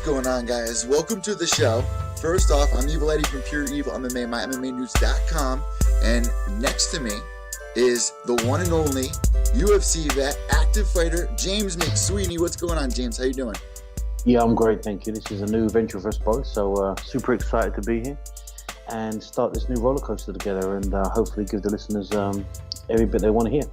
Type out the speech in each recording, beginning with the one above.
going on, guys? Welcome to the show. First off, I'm Evil Eddie from Pure Evil MMA, MyMMAnews.com, and next to me is the one and only UFC vet, active fighter, James McSweeney. What's going on, James? How you doing? Yeah, I'm great, thank you. This is a new venture for us both, so super excited to be here and start this new roller coaster together, and hopefully give the listeners every bit they want to hear.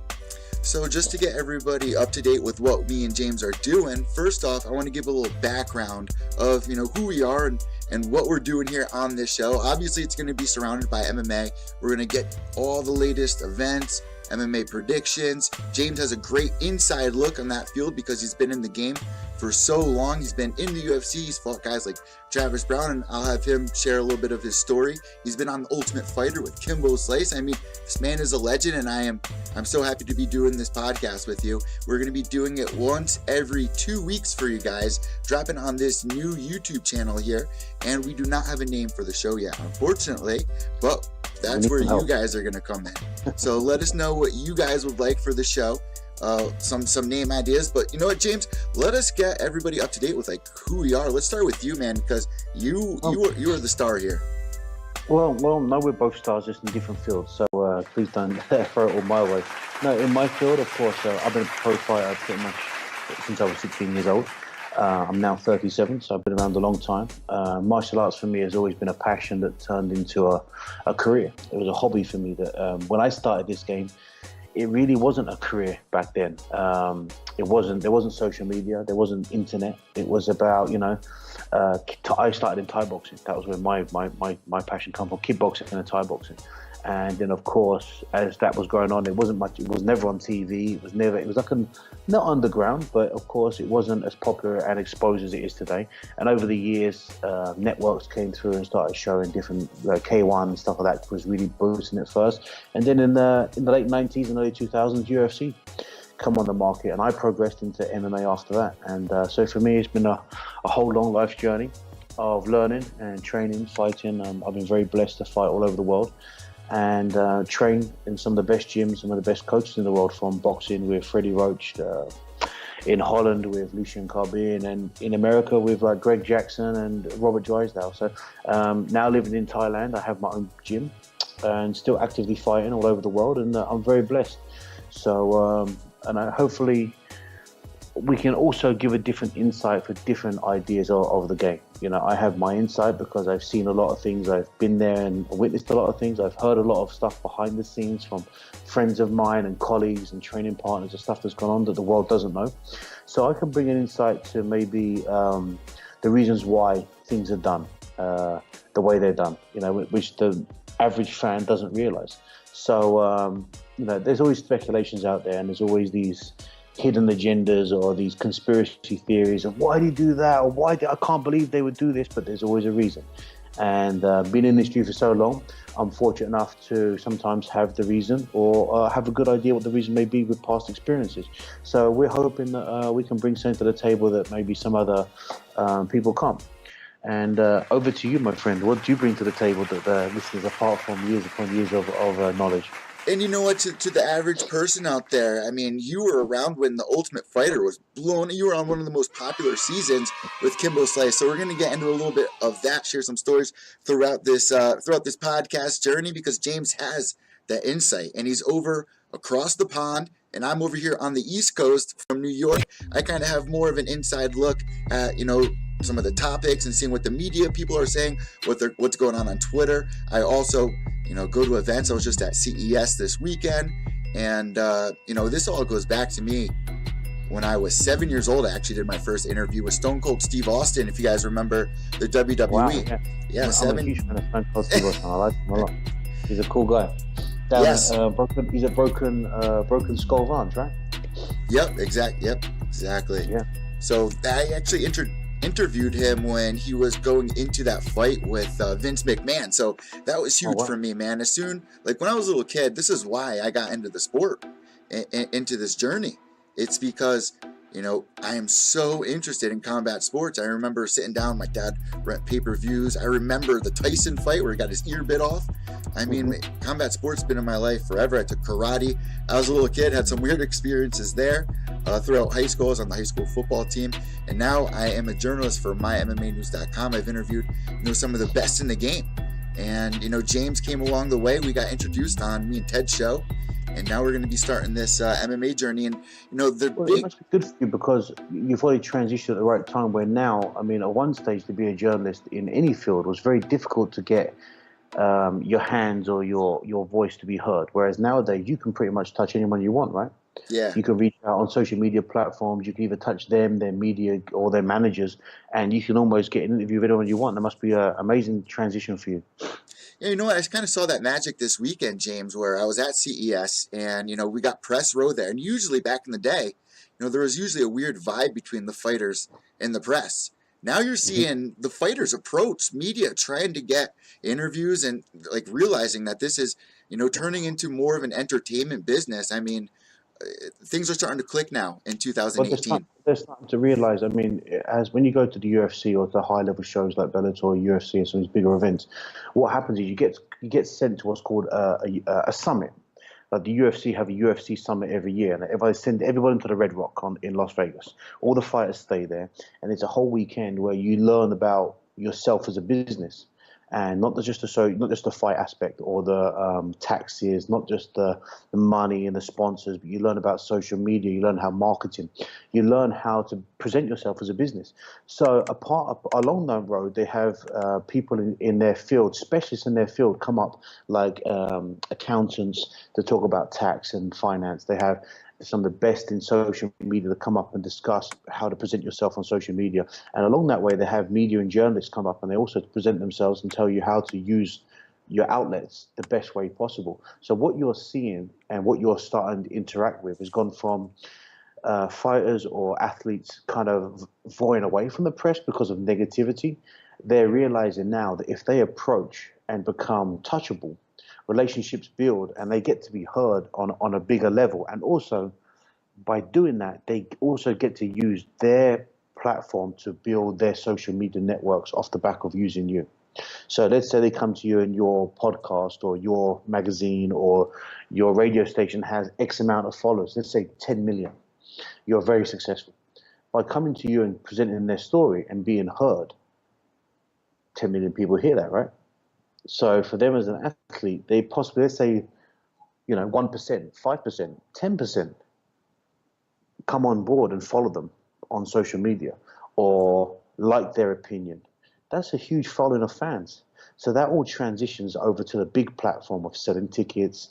So just to get everybody up to date with what me and James are doing, first off, I want to give a little background of, who we are and what we're doing here on this show. Obviously, it's going to be surrounded by MMA. We're going to get all the latest events, MMA predictions. James has a great inside look on that field because he's been in the game for so long. He's been in the UFC. He's fought guys like Travis Brown, and I'll have him share a little bit of his story. He's been on The Ultimate Fighter with Kimbo Slice. I mean, this man is a legend, and I'm so happy to be doing this podcast with you. We're going to be doing it once every 2 weeks for you guys, dropping on this new YouTube channel here, and we do not have a name for the show yet, unfortunately, but that's where you guys are going to come in. So let us know what you guys would like for the show. Some name ideas, but you know what, James? Let us get everybody up to date with who we are. Let's start with you, man, because you are the star here. Well, no, we're both stars, just in different fields. So please don't throw it all my way. No, in my field, of course, I've been a pro fighter pretty much since I was 16 years old. I'm now 37, so I've been around a long time. Martial arts for me has always been a passion that turned into a career. It was a hobby for me that when I started this game, it really wasn't a career back then. There wasn't social media, there wasn't internet. It was about, I started in Thai boxing. That was where my passion came from, kickboxing and Thai boxing. And then, of course, as that was going on, it wasn't much. It was never on TV. It was like not underground, but of course, it wasn't as popular and exposed as it is today. And over the years, networks came through and started showing different K1 and stuff like that. Was really boosting it first. And then in the late 90s and early 2000s, UFC come on the market, and I progressed into MMA after that. And so for me, it's been a whole long life journey of learning and training, fighting. I've been very blessed to fight all over the world and train in some of the best gyms, some of the best coaches in the world, from boxing with Freddie Roach, in Holland with Lucien Carbine, and in America with Greg Jackson and Robert Drysdale. So now living in Thailand, I have my own gym and still actively fighting all over the world, and I'm very blessed. So hopefully we can also give a different insight for different ideas of the game. I have my insight because I've seen a lot of things. I've been there and witnessed a lot of things. I've heard a lot of stuff behind the scenes from friends of mine and colleagues and training partners, and stuff that's gone on that the world doesn't know. So I can bring an insight to maybe the reasons why things are done the way they're done, which the average fan doesn't realize. So, there's always speculations out there, and there's always these hidden agendas or these conspiracy theories of why do you do that, or I can't believe they would do this, but there's always a reason. And being in the industry for so long, I'm fortunate enough to sometimes have the reason or have a good idea what the reason may be with past experiences. So we're hoping that we can bring something to the table that maybe some other people can't. And over to you, my friend. What do you bring to the table that the listeners, apart from years upon years of knowledge? And you know what, to the average person out there, I mean, you were around when The Ultimate Fighter was blown. You were on one of the most popular seasons with Kimbo Slice. So we're going to get into a little bit of that, share some stories throughout this podcast journey, because James has that insight, and he's over across the pond, and I'm over here on the East Coast from New York. I kind of have more of an inside look at, some of the topics and seeing what the media people are saying, what's going on Twitter. I also, go to events. I was just at CES this weekend, and this all goes back to me when I was 7 years old. I actually did my first interview with Stone Cold Steve Austin, if you guys remember the WWE. Wow, yeah, I'm a huge fan of Stone Cold Steve Austin. I like him a lot. He's a cool guy. Yes. He's a broken skull Vance, right? Yep, exactly. Yeah. So I actually interviewed him when he was going into that fight with Vince McMahon. So that was huge for me, man. When I was a little kid, this is why I got into the sport, into this journey. It's because, I am so interested in combat sports. I remember sitting down, my dad rent pay-per-views. I remember the Tyson fight where he got his ear bit off. I mean, combat sports been in my life forever. I took karate. I was a little kid, had some weird experiences there throughout high school. I was on the high school football team. And now I am a journalist for MyMMAnews.com. I've interviewed, some of the best in the game. And, James came along the way. We got introduced on me and Ted's show. And now we're going to be starting this MMA journey. And, It must be good for you because you've already transitioned at the right time where now, I mean, at one stage to be a journalist in any field was very difficult to get your hands or your voice to be heard. Whereas nowadays you can pretty much touch anyone you want, right? Yeah. You can reach out on social media platforms. You can either touch them, their media, or their managers, and you can almost get an interview with anyone you want. That must be an amazing transition for you. Yeah, you know what? I kind of saw that magic this weekend, James, where I was at CES and, we got press row there. And usually back in the day, there was usually a weird vibe between the fighters and the press. Now you're seeing the fighters approach media trying to get interviews and like realizing that this is, turning into more of an entertainment business. I mean, things are starting to click now in But 2018. they're starting to realize. I mean, as when you go to the UFC or the high level shows like Bellator, UFC, or some of these bigger events, what happens is you get sent to what's called a summit. Like the UFC have a UFC summit every year, and if I send everyone to the Red Rock in Las Vegas, all the fighters stay there, and it's a whole weekend where you learn about yourself as a business. And not just the fight aspect or the taxes, not just the money and the sponsors, but you learn about social media, you learn how marketing, you learn how to present yourself as a business. So along that road, they have people in their field, specialists in their field, come up like accountants to talk about tax and finance. They have some of the best in social media to come up and discuss how to present yourself on social media. And along that way, they have media and journalists come up and they also present themselves and tell you how to use your outlets the best way possible. So what you're seeing and what you're starting to interact with has gone from fighters or athletes kind of voying away from the press because of negativity. They're realizing now that if they approach and become touchable, relationships build and they get to be heard on a bigger level. And also, by doing that, they also get to use their platform to build their social media networks off the back of using you. So let's say they come to you in your podcast or your magazine or your radio station has X amount of followers, let's say 10 million. You're very successful. By coming to you and presenting their story and being heard, 10 million people hear that, right? So for them as an athlete, they possibly, let's say, 1%, 5%, 10% come on board and follow them on social media or like their opinion. That's a huge following of fans. So that all transitions over to the big platform of selling tickets,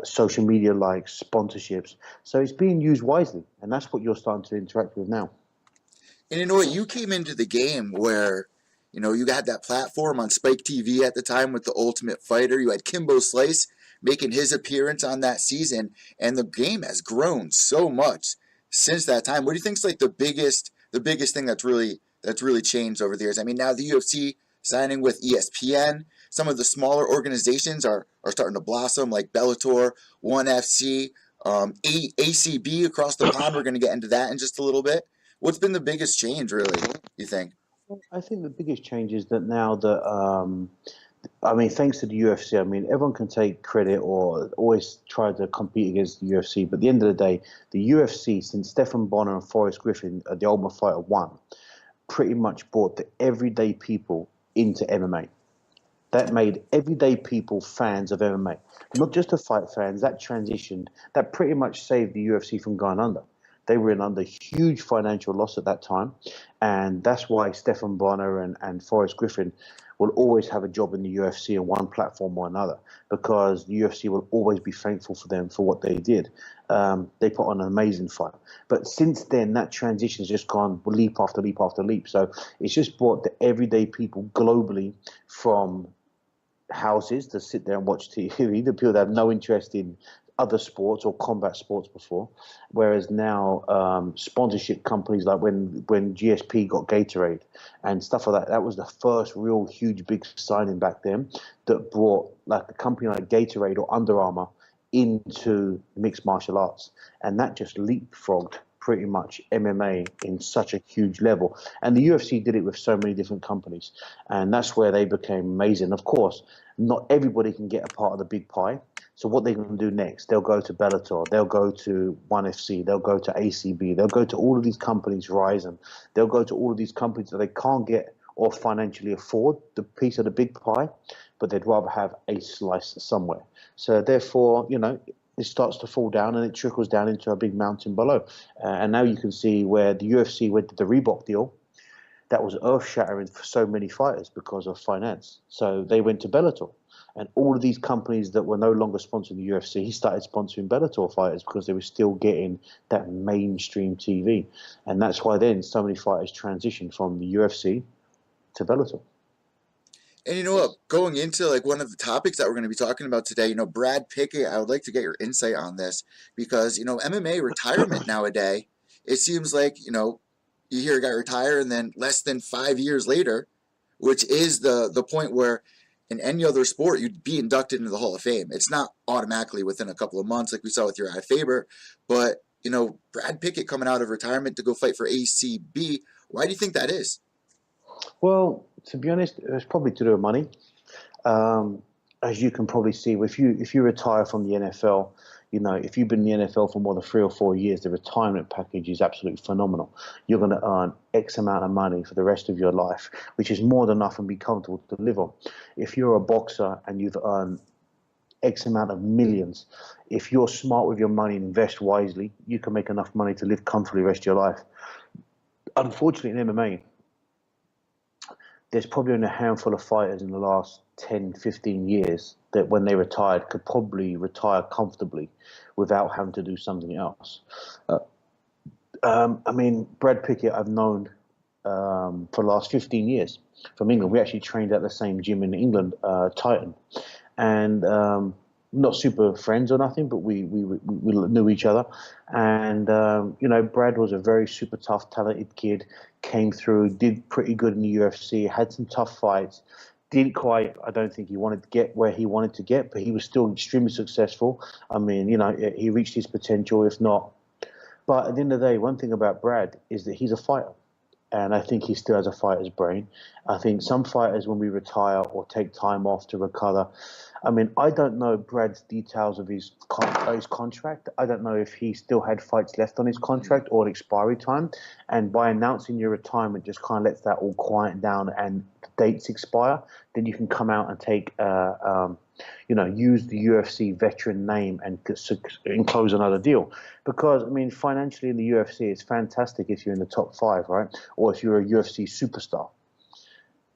social media likes, sponsorships. So it's being used wisely, and that's what you're starting to interact with now. And you know what? You came into the game where, you had that platform on Spike TV at the time with the Ultimate Fighter. You had Kimbo Slice making his appearance on that season, and the game has grown so much since that time. What do you think is like the biggest thing that's really changed over the years? I mean, now the UFC signing with ESPN, some of the smaller organizations are starting to blossom, like Bellator, ONE FC, ACB across the pond. We're going to get into that in just a little bit. What's been the biggest change, really, you think? I think the biggest change is that now that, I mean, thanks to the UFC, I mean, everyone can take credit or always try to compete against the UFC. But at the end of the day, the UFC, since Stephen Bonner and Forrest Griffin, the Ultimate Fighter 1, pretty much brought the everyday people into MMA. That made everyday people fans of MMA, not just the fight fans. That transitioned, that pretty much saved the UFC from going under. They were in under huge financial loss at that time, and that's why Stephen Bonner and Forrest Griffin will always have a job in the UFC on one platform or another, because the UFC will always be thankful for them for what they did. They put on an amazing fight. But since then, that transition has just gone leap after leap after leap. So it's just brought the everyday people globally from houses to sit there and watch TV, the people that have no interest in other sports or combat sports before, whereas now sponsorship companies like when GSP got Gatorade and stuff like that, that was the first real huge big signing back then that brought like a company like Gatorade or Under Armour into mixed martial arts, and that just leapfrogged pretty much MMA in such a huge level. And the UFC did it with so many different companies. And that's where they became amazing. Of course, not everybody can get a part of the big pie. So what they're going to do next, they'll go to Bellator, they'll go to ONE FC, they'll go to ACB, they'll go to all of these companies, Ryzen, they'll go to all of these companies that they can't get or financially afford the piece of the big pie, but they'd rather have a slice somewhere. So therefore, it starts to fall down and it trickles down into a big mountain below. And now you can see where the UFC went to the Reebok deal. That was earth-shattering for so many fighters because of finance. So they went to Bellator. And all of these companies that were no longer sponsoring the UFC, he started sponsoring Bellator fighters because they were still getting that mainstream TV. And that's why then so many fighters transitioned from the UFC to Bellator. And you know what, going into like one of the topics that we're going to be talking about today, Brad Pickett, I would like to get your insight on this because, MMA retirement nowadays, it seems like, you hear a guy retire and then less than 5 years later, which is the point where in any other sport, you'd be inducted into the Hall of Fame. It's not automatically within a couple of months like we saw with Uriah Faber, but, Brad Pickett coming out of retirement to go fight for ACB, why do you think that is? Well, to be honest, it's probably to do with money. As you can probably see, if you retire from the NFL, if you've been in the NFL for more than 3 or 4 years, the retirement package is absolutely phenomenal. You're going to earn X amount of money for the rest of your life, which is more than enough and be comfortable to live on. If you're a boxer and you've earned X amount of millions, if you're smart with your money and invest wisely, you can make enough money to live comfortably the rest of your life. Unfortunately, in MMA, there's probably only a handful of fighters in the last 10, 15 years that when they retired could probably retire comfortably without having to do something else. Brad Pickett I've known for the last 15 years from England. We actually trained at the same gym in England, Titan. And not super friends or nothing, but we knew each other. And, Brad was a very super tough, talented kid, came through, did pretty good in the UFC, had some tough fights, didn't quite, I don't think he wanted to get where he wanted to get, but he was still extremely successful. He reached his potential, if not. But at the end of the day, one thing about Brad is that he's a fighter. And I think he still has a fighter's brain. I think some fighters, when we retire or take time off to recover, I don't know Brad's details of his contract. I don't know if he still had fights left on his contract or an expiry time. And by announcing your retirement, just kind of lets that all quiet down and the dates expire. Then you can come out and take, use the UFC veteran name and close another deal. Because, financially in the UFC, it's fantastic if you're in the top 5, right? Or if you're a UFC superstar.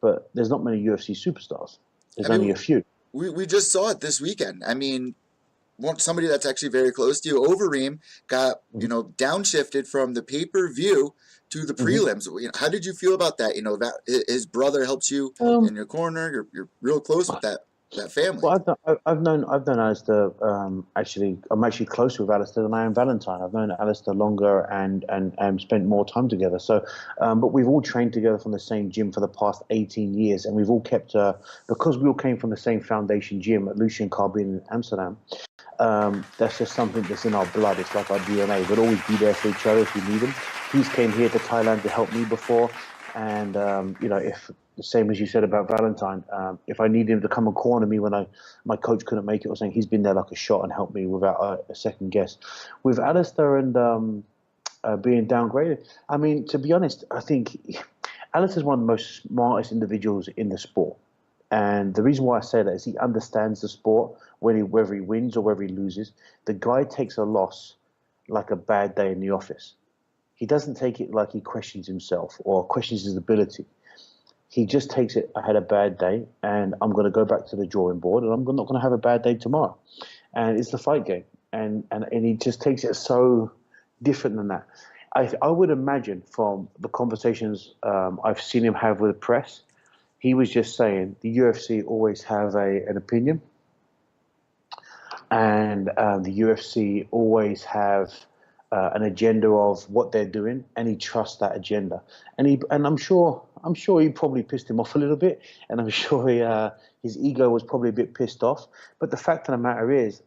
But there's not many UFC superstars. There's only a few. We just saw it this weekend. Somebody that's actually very close to you, Overeem, got downshifted from the pay-per-view to the prelims. How did you feel about that? That his brother helps you in your corner. You're real close with that family. Well, I've known Alistair. I'm actually closer with Alistair than I am Valentine. I've known Alistair longer and spent more time together. So, but we've all trained together from the same gym for the past 18 years, and we've all kept because we all came from the same foundation gym at Lucien Carbine in Amsterdam. That's just something that's in our blood. It's like our DNA. We'll always be there for each other if we need them. He's came here to Thailand to help me before, and if the same as you said about Valentine, if I needed him to come and corner me when my coach couldn't make it or something, he's been there like a shot and helped me without a second guess. With Alistair and being downgraded, to be honest, I think Alistair's one of the most smartest individuals in the sport. And the reason why I say that is he understands the sport, whether he wins or whether he loses. The guy takes a loss like a bad day in the office. He doesn't take it like he questions himself or questions his ability. He just takes it, I had a bad day, and I'm going to go back to the drawing board, and I'm not going to have a bad day tomorrow. And it's the fight game. And he just takes it so different than that. I would imagine from the conversations I've seen him have with the press, he was just saying the UFC always have an opinion, and the UFC always have an agenda of what they're doing, and he trusts that agenda. And I'm sure he probably pissed him off a little bit, and I'm sure his ego was probably a bit pissed off. But the fact of the matter is,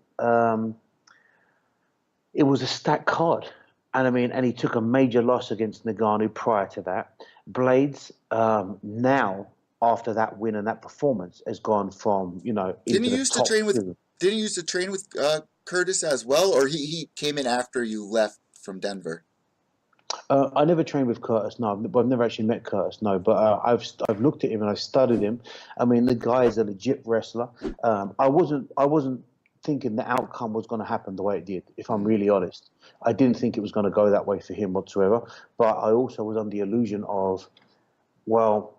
it was a stacked card. And I mean, and he took a major loss against Ngannou prior to that. Blades, now after that win and that performance, has gone from, Didn't into he the used to top train with? two. Didn't he used to train with Curtis as well, or he came in after you left from Denver? I never trained with Curtis, no. I've never actually met Curtis, no. But I've looked at him and I've studied him. I mean, the guy is a legit wrestler. I wasn't thinking the outcome was going to happen the way it did. If I'm really honest, I didn't think it was going to go that way for him whatsoever. But I also was under the illusion of, well,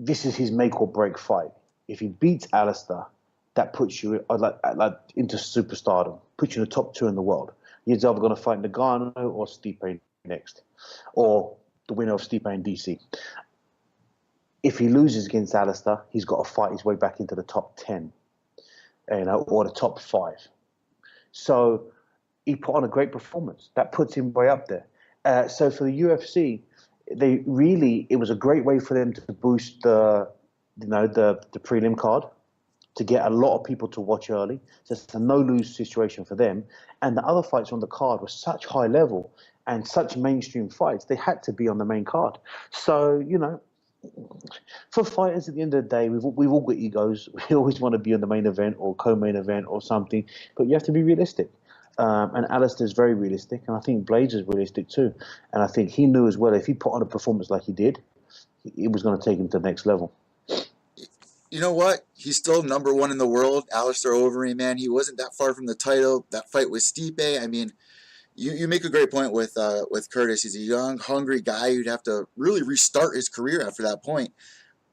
this is his make or break fight. If he beats Alistair, that puts you like into superstardom, puts you in the top two in the world. He's either going to fight Nagano or Stipe next, or the winner of Stipe and DC. If he loses against Alistair, he's got to fight his way back into the top 10, or the top 5. So he put on a great performance. That puts him way up there. So for the UFC, it was a great way for them to boost the prelim card, to get a lot of people to watch early. So it's a no-lose situation for them. And the other fights on the card were such high level and such mainstream fights, they had to be on the main card. So, for fighters at the end of the day, we've all got egos. We always want to be on the main event or co-main event or something, but you have to be realistic. And Alistair's very realistic, and I think Blades is realistic too. And I think he knew as well, if he put on a performance like he did, it was going to take him to the next level. You know what? He's still number one in the world, Alistair Overeem, man. He wasn't that far from the title. That fight with Stipe, I mean, you make a great point with Curtis. He's a young, hungry guy who'd have to really restart his career after that point.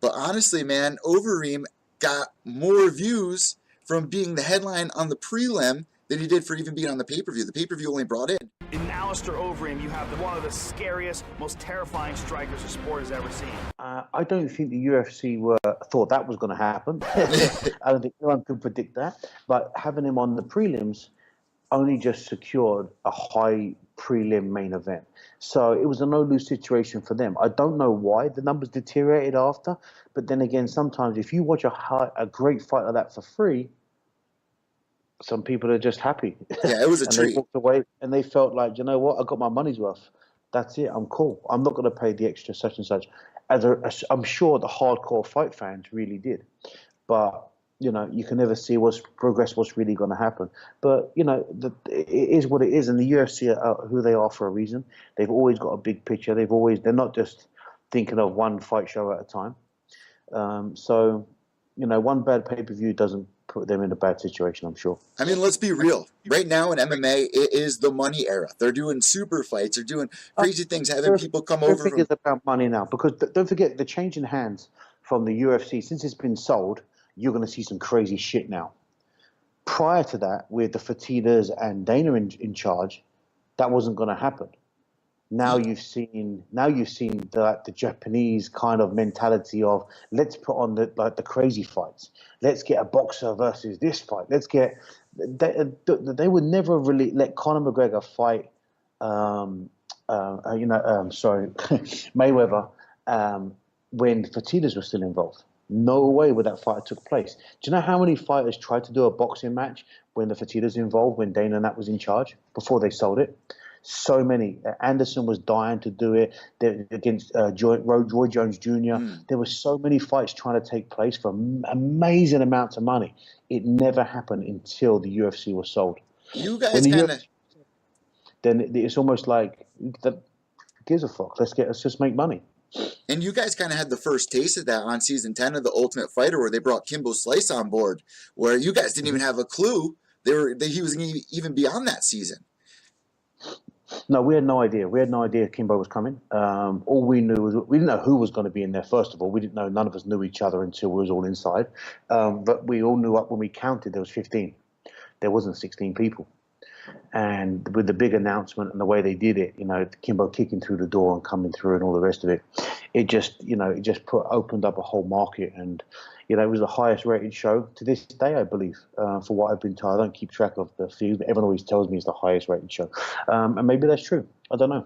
But honestly, man, Overeem got more views from being the headline on the prelim than he did for even being on the pay-per-view. The pay-per-view only brought in. In Alistair Overeem, you have one of the scariest, most terrifying strikers the sport has ever seen. I don't think the UFC thought that was going to happen. I don't think anyone could predict that. But having him on the prelims only just secured a high prelim main event. So it was a no-lose situation for them. I don't know why the numbers deteriorated after. But then again, sometimes if you watch a great fight like that for free, some people are just happy. Yeah, it was a and treat. They walked away and they felt like, you know what, I got my money's worth. That's it. I'm cool. I'm not going to pay the extra such and such. I'm sure the hardcore fight fans really did. But, you can never see what's really going to happen. But, it is what it is. And the UFC are who they are for a reason. They've always got a big picture. They're not just thinking of one fight show at a time. So, one bad pay-per-view doesn't put them in a bad situation, I'm sure. I mean, let's be real. Right now in MMA, it is the money era. They're doing super fights. They're doing crazy things, having people come over. Everything is about money now, because don't forget, the change in hands from the UFC, since it's been sold, you're going to see some crazy shit now. Prior to that, with the Fertittas and Dana in charge, that wasn't going to happen. Now you've seen the Japanese kind of mentality of, let's put on the crazy fights. Let's get a boxer versus this fight. They would never really let Conor McGregor fight Mayweather when Fertittas were still involved. No way would that fight took place. Do you know how many fighters tried to do a boxing match when the Fertittas involved, when Dana and that was in charge, before they sold it? So many. Anderson was dying to do it against Roy Jones Jr. There were so many fights trying to take place for amazing amounts of money. It never happened until the UFC was sold. You guys kind of... Then it's almost like, gives a fuck. Let's just make money. And you guys kind of had the first taste of that on season 10 of The Ultimate Fighter, where they brought Kimbo Slice on board, where you guys didn't even have a clue he was going to even be on that season. No, we had no idea. We had no idea Kimbo was coming. All we knew was, we didn't know who was going to be in there, first of all. We didn't know, none of us knew each other until we was all inside. But we all knew up when we counted, there was 15. There wasn't 16 people. And with the big announcement and the way they did it, Kimbo kicking through the door and coming through and all the rest of it, it just opened up a whole market. And, it was the highest rated show to this day, I believe, for what I've been told. I don't keep track of the few, but everyone always tells me it's the highest rated show. And maybe that's true. I don't know.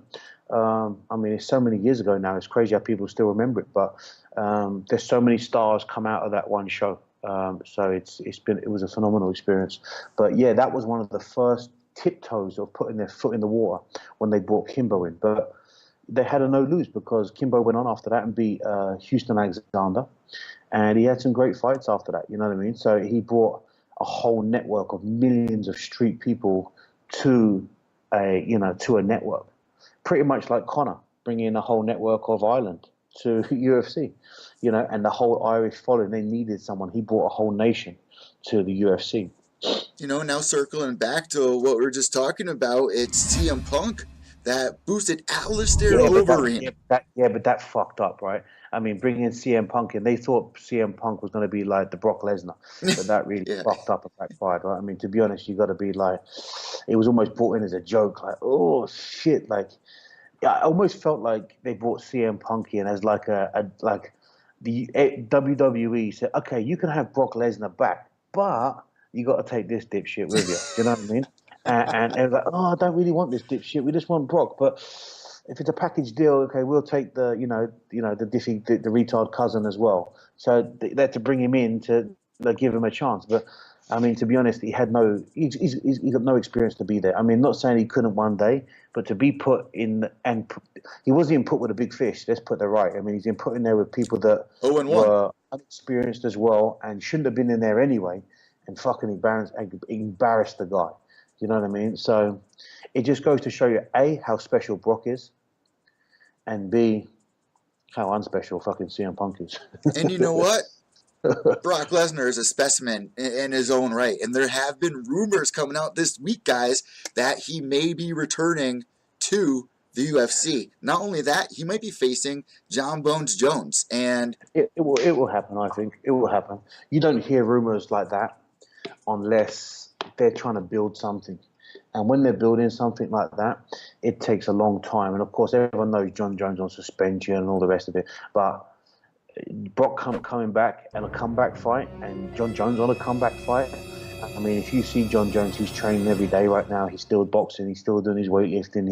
I mean, it's so many years ago now. It's crazy how people still remember it. But there's so many stars come out of that one show. So it was a phenomenal experience. But yeah, that was one of the first tiptoes of putting their foot in the water when they brought Kimbo in. But they had a no-lose because Kimbo went on after that and beat Houston Alexander. And he had some great fights after that, you know what I mean? So he brought a whole network of millions of street people to a network. Pretty much like Conor, bringing a whole network of Ireland to UFC, and the whole Irish following. They needed someone. He brought a whole nation to the UFC. Now circling back to what we were just talking about, it's CM Punk that boosted Alistair Overeem. But that fucked up, right? I mean, bringing in CM Punk in, they thought CM Punk was going to be like the Brock Lesnar, but that really fucked up and backfired, right? I mean, to be honest, you got to be like, it was almost brought in as a joke, like, oh shit, like, I almost felt like they brought CM Punk in as like the WWE said, okay, you can have Brock Lesnar back, but you got to take this dipshit with you. You know what I mean? And it was like, oh, I don't really want this dipshit. We just want Brock. But if it's a package deal, okay, we'll take the retard cousin as well. So they had to bring him in to give him a chance. But I mean, to be honest, he's got no experience to be there. I mean, not saying he couldn't one day, but to be put in, and he wasn't even put with a big fish. Let's put that right. I mean, he's been put in there with people that were unexperienced as well and shouldn't have been in there anyway, and fucking embarrassed the guy. You know what I mean? So it just goes to show you, A, how special Brock is, and B, how unspecial fucking CM Punk is. And you know what? Brock Lesnar is a specimen in his own right. And there have been rumors coming out this week, guys, that he may be returning to the UFC. Not only that, he might be facing John Bones Jones. And it will happen, I think. It will happen. You don't hear rumors like that unless they're trying to build something. And when they're building something like that, it takes a long time. And, of course, everyone knows John Jones on suspension and all the rest of it. But Brock coming back and a comeback fight, and John Jones on a comeback fight. I mean, if you see John Jones, he's training every day right now. He's still boxing. He's still doing his weightlifting.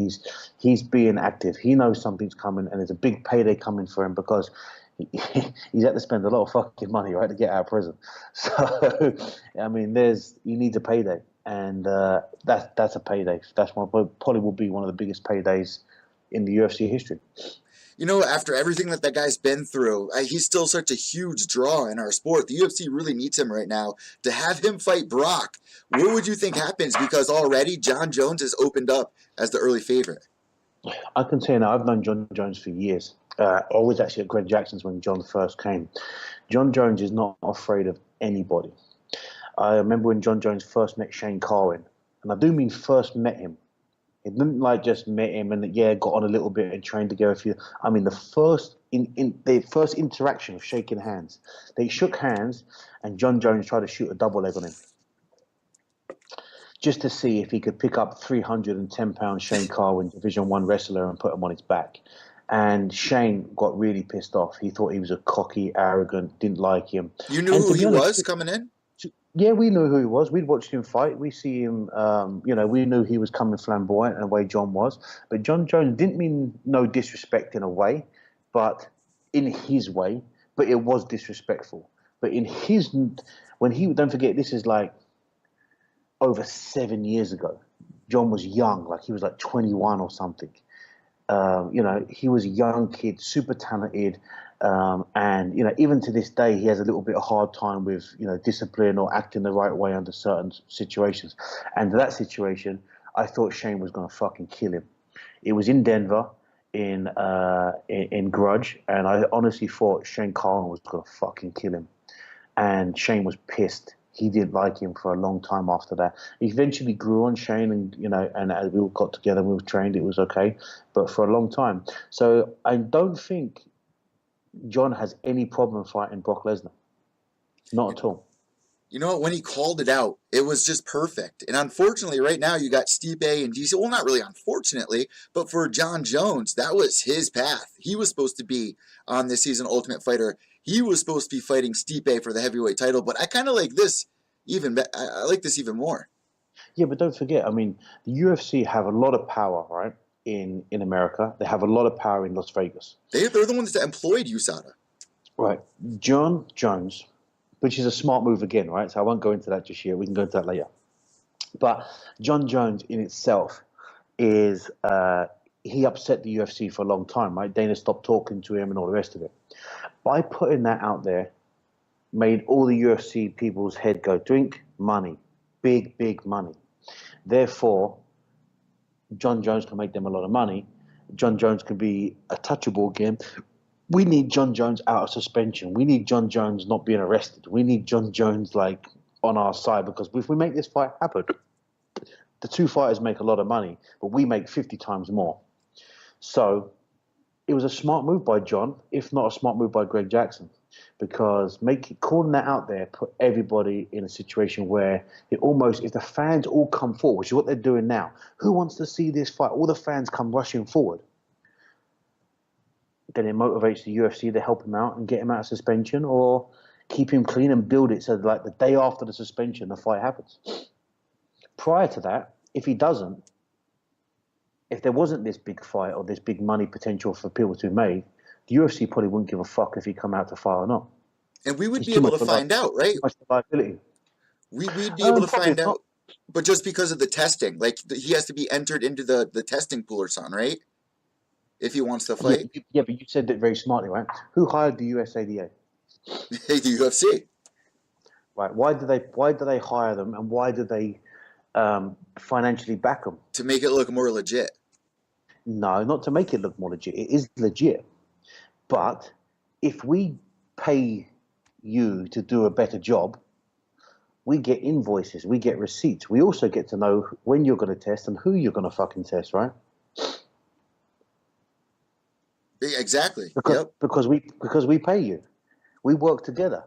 He's being active. He knows something's coming, and there's a big payday coming for him because he's had to spend a lot of fucking money, right, to get out of prison. So, I mean, he needs a payday, and that's a payday. That's probably will be one of the biggest paydays in the UFC history. After everything that guy's been through, he's still such a huge draw in our sport. The UFC really needs him right now. To have him fight Brock, what would you think happens? Because already John Jones has opened up as the early favorite. I can tell you now, I've known John Jones for years. I was actually at Greg Jackson's when John first came. John Jones is not afraid of anybody. I remember when John Jones first met Shane Carwin, and I do mean first met him. It didn't just met him and got on a little bit and trained together. I mean, the first interaction of shaking hands, they shook hands, and John Jones tried to shoot a double leg on him, just to see if he could pick up 310-pound Shane Carwin, Division I wrestler, and put him on his back. And Shane got really pissed off. He thought he was a cocky, arrogant, didn't like him. You knew who he was coming in? Yeah, we knew who he was. We'd watched him fight. We see him, we knew he was coming flamboyant in the way John was. But John Jones didn't mean no disrespect in a way, but in his way. But it was disrespectful. But in his, don't forget, this is like over 7 years ago. John was young, he was 21 or something. He was a young kid, super talented. And even to this day, he has a little bit of hard time with discipline or acting the right way under certain situations. And that situation, I thought Shane was going to fucking kill him. It was in Denver, in Grudge, and I honestly thought Shane Carwin was going to fucking kill him. And Shane was pissed. He didn't like him for a long time after that. He eventually grew on Shane, and as we all got together, we were trained, it was okay. But for a long time, so I don't think John has any problem fighting Brock Lesnar. Not at all. You know what? When he called it out, it was just perfect. And unfortunately, right now, you got Stipe and DC. Well, not really unfortunately, but for John Jones, that was his path. He was supposed to be on this season Ultimate Fighter. He was supposed to be fighting Stipe for the heavyweight title. But I kind of like this I like this even more. Yeah, but don't forget, I mean, the UFC have a lot of power, right? In America. They have a lot of power in Las Vegas. They're the ones that employed USADA. Right. John Jones, which is a smart move again, right? So I won't go into that just yet. We can go into that later. But John Jones in itself is he upset the UFC for a long time, right? Dana stopped talking to him and all the rest of it. By putting that out there, made all the UFC people's head go, drink money, big money. Therefore, John Jones can make them a lot of money. John Jones can be a touchable again. We need John Jones out of suspension. We need John Jones not being arrested. We need John Jones like on our side, because if we make this fight happen, the two fighters make a lot of money, but we make 50 times more. So it was a smart move by John, if not a smart move by Greg Jackson, because calling that out there put everybody in a situation where it almost, if the fans all come forward, which is what they're doing now, who wants to see this fight? All the fans come rushing forward. Then it motivates the UFC to help him out and get him out of suspension, or keep him clean and build it so like the day after the suspension, the fight happens. Prior to that, if there wasn't this big fight or this big money potential for people to be made, the UFC probably wouldn't give a fuck if he come out to fight or not. And we would be able to find out, right? Too much liability. We'd be able to find not. out. But just because of the testing, like he has to be entered into the testing pool or something, right? If he wants to fight. Yeah, but you said that very smartly, right? Who hired the USADA? The UFC. Right. Why do they hire them, and why do they financially back them? To make it look more legit. No, not to make it look more legit. It is legit. But if we pay you to do a better job, we get invoices, we get receipts. We also get to know when you're going to test and who you're going to fucking test, right? Exactly. Because we pay you. We work together.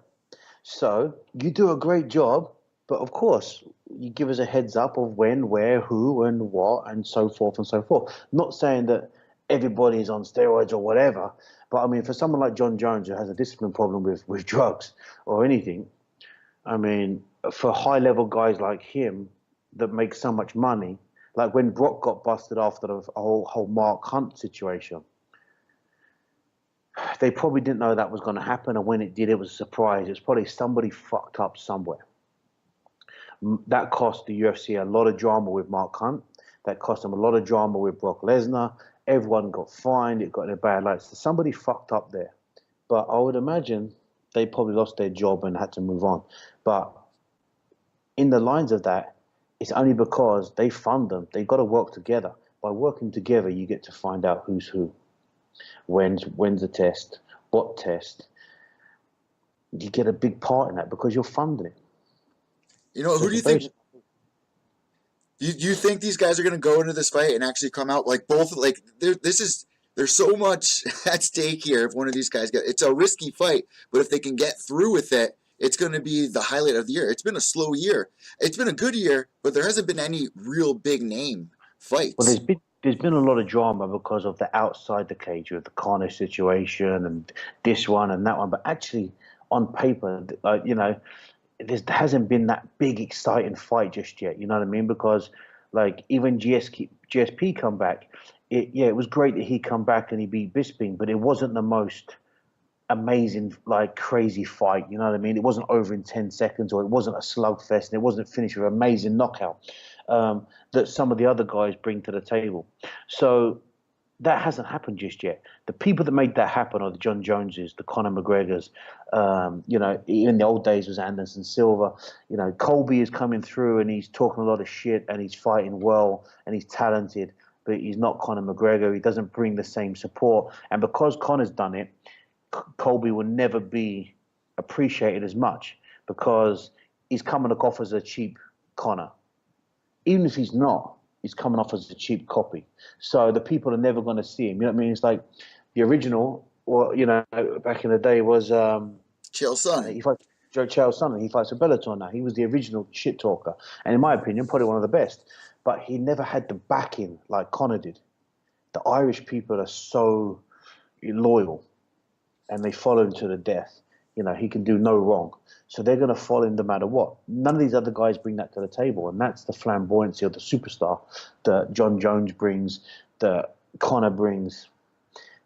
So you do a great job, but of course you give us a heads up of when, where, who, and what, and so forth and so forth. Not saying that everybody's on steroids or whatever, but I mean, for someone like John Jones who has a discipline problem with drugs or anything, I mean, for high-level guys like him that make so much money, like when Brock got busted after the whole Mark Hunt situation, they probably didn't know that was going to happen, and when it did, it was a surprise. It's probably somebody fucked up somewhere. That cost the UFC a lot of drama with Mark Hunt. That cost them a lot of drama with Brock Lesnar. Everyone got fined. It got in a bad light. So somebody fucked up there. But I would imagine they probably lost their job and had to move on. But in the lines of that, it's only because they fund them. They've got to work together. By working together, you get to find out who's who. When's the test? What test? You get a big part in that because you're funding it. You know, who do you think? You think these guys are going to go into this fight and actually come out like both? Like there's so much at stake here. If one of these guys it's a risky fight, but if they can get through with it, it's going to be the highlight of the year. It's been a slow year. It's been a good year, but there hasn't been any real big name fights. Well, there's been a lot of drama because of the outside the cage with the Connor situation and this one and that one. But actually, on paper, you know, there hasn't been that big exciting fight just yet. You know what I mean? Because like even GSP come back, it was great that he come back and he beat Bisping, but it wasn't the most amazing, like crazy fight. You know what I mean? It wasn't over in 10 seconds, or it wasn't a slugfest, and it wasn't finished with an amazing knockout that some of the other guys bring to the table. So that hasn't happened just yet. The people that made that happen are the John Joneses, the Conor McGregors. You know, in the old days was Anderson Silva. You know, Colby is coming through and he's talking a lot of shit and he's fighting well and he's talented, but he's not Conor McGregor. He doesn't bring the same support. And because Conor's done it, Colby will never be appreciated as much because he's coming off as a cheap Conor. Even if he's not, he's coming off as a cheap copy. So the people are never going to see him. You know what I mean? It's like the original, or you know, back in the day was Chael Sonnen. He fights Chael Sonnen. He fights a Bellator now. He was the original shit talker, and in my opinion, probably one of the best. But he never had the backing like Conor did. The Irish people are so loyal, and they follow him to the death. You know, he can do no wrong. So they're going to follow him no matter what. None of these other guys bring that to the table, and that's the flamboyancy of the superstar that John Jones brings, that Conor brings.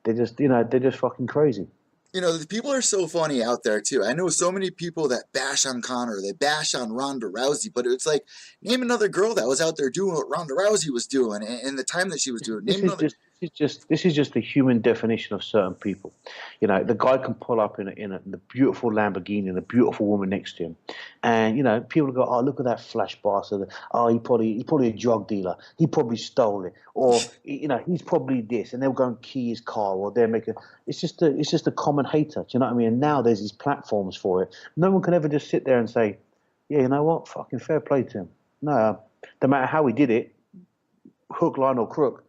They're just, you know, they're just fucking crazy. You know, the people are so funny out there too. I know so many people that bash on Conor, they bash on Ronda Rousey, but it's like, name another girl that was out there doing what Ronda Rousey was doing in the time that she was doing. This Name is another. just this is just the human definition of certain people. You know, the guy can pull up in a beautiful Lamborghini and a beautiful woman next to him, and you know, people go, "Oh, look at that flash bastard! Oh, he's probably a drug dealer. He probably stole it, or you know, he's probably this." And they'll go and key his car, or they're making. It's just a common hater. Do you know what I mean? And now there's these platforms for it. No one can ever just sit there and say, "Yeah, you know what? Fucking fair play to him." No, no matter how he did it, hook, line, or crook.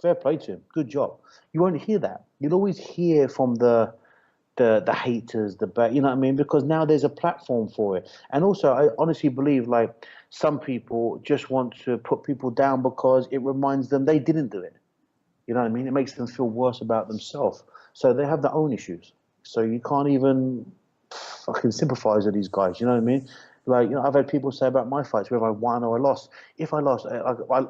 Fair play to him. Good job. You won't hear that. You'll always hear from the haters, you know what I mean? Because now there's a platform for it. And also, I honestly believe like some people just want to put people down because it reminds them they didn't do it. You know what I mean? It makes them feel worse about themselves. So they have their own issues. So you can't even fucking sympathize with these guys. You know what I mean? Like, you know, I've had people say about my fights, whether I won or I lost. If I lost,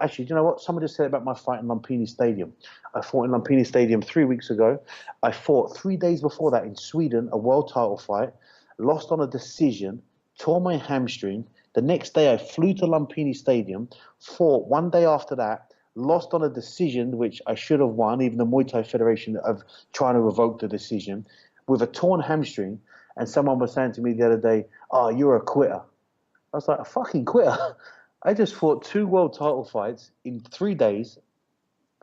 actually, you know what? Someone just said about my fight in Lumpini Stadium. I fought in Lumpini Stadium 3 weeks ago. I fought 3 days before that in Sweden, a world title fight, lost on a decision, tore my hamstring. The next day I flew to Lumpini Stadium, fought 1 day after that, lost on a decision, which I should have won, even the Muay Thai Federation of trying to revoke the decision, with a torn hamstring. And someone was saying to me the other day, "Oh, you're a quitter." I was like, "A fucking quitter." I just fought 2 world title fights in 3 days,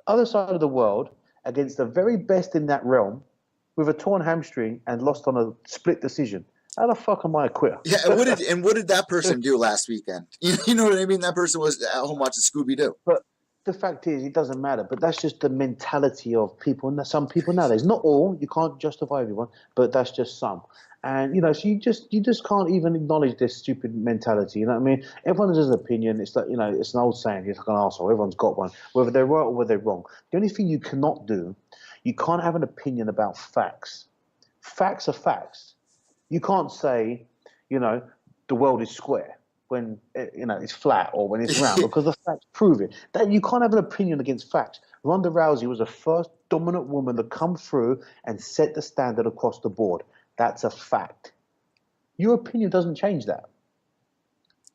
other side of the world, against the very best in that realm, with a torn hamstring and lost on a split decision. How the fuck am I a quitter? Yeah, and what did that person do last weekend? You know what I mean? That person was at home watching Scooby Doo. But the fact is, it doesn't matter. But that's just the mentality of people, and some people nowadays. Not all. You can't justify everyone, but that's just some. And you know, so you just can't even acknowledge this stupid mentality. You know what I mean? Everyone has an opinion. It's like, you know, it's an old saying. It's like an arsehole. Everyone's got one, whether they're right or whether they're wrong. The only thing you cannot do, you can't have an opinion about facts. Facts are facts. You can't say, you know, the world is square when you know it's flat, or when it's round, because the facts prove it. That you can't have an opinion against facts. Ronda Rousey was the first dominant woman to come through and set the standard across the board. That's a fact. Your opinion doesn't change that.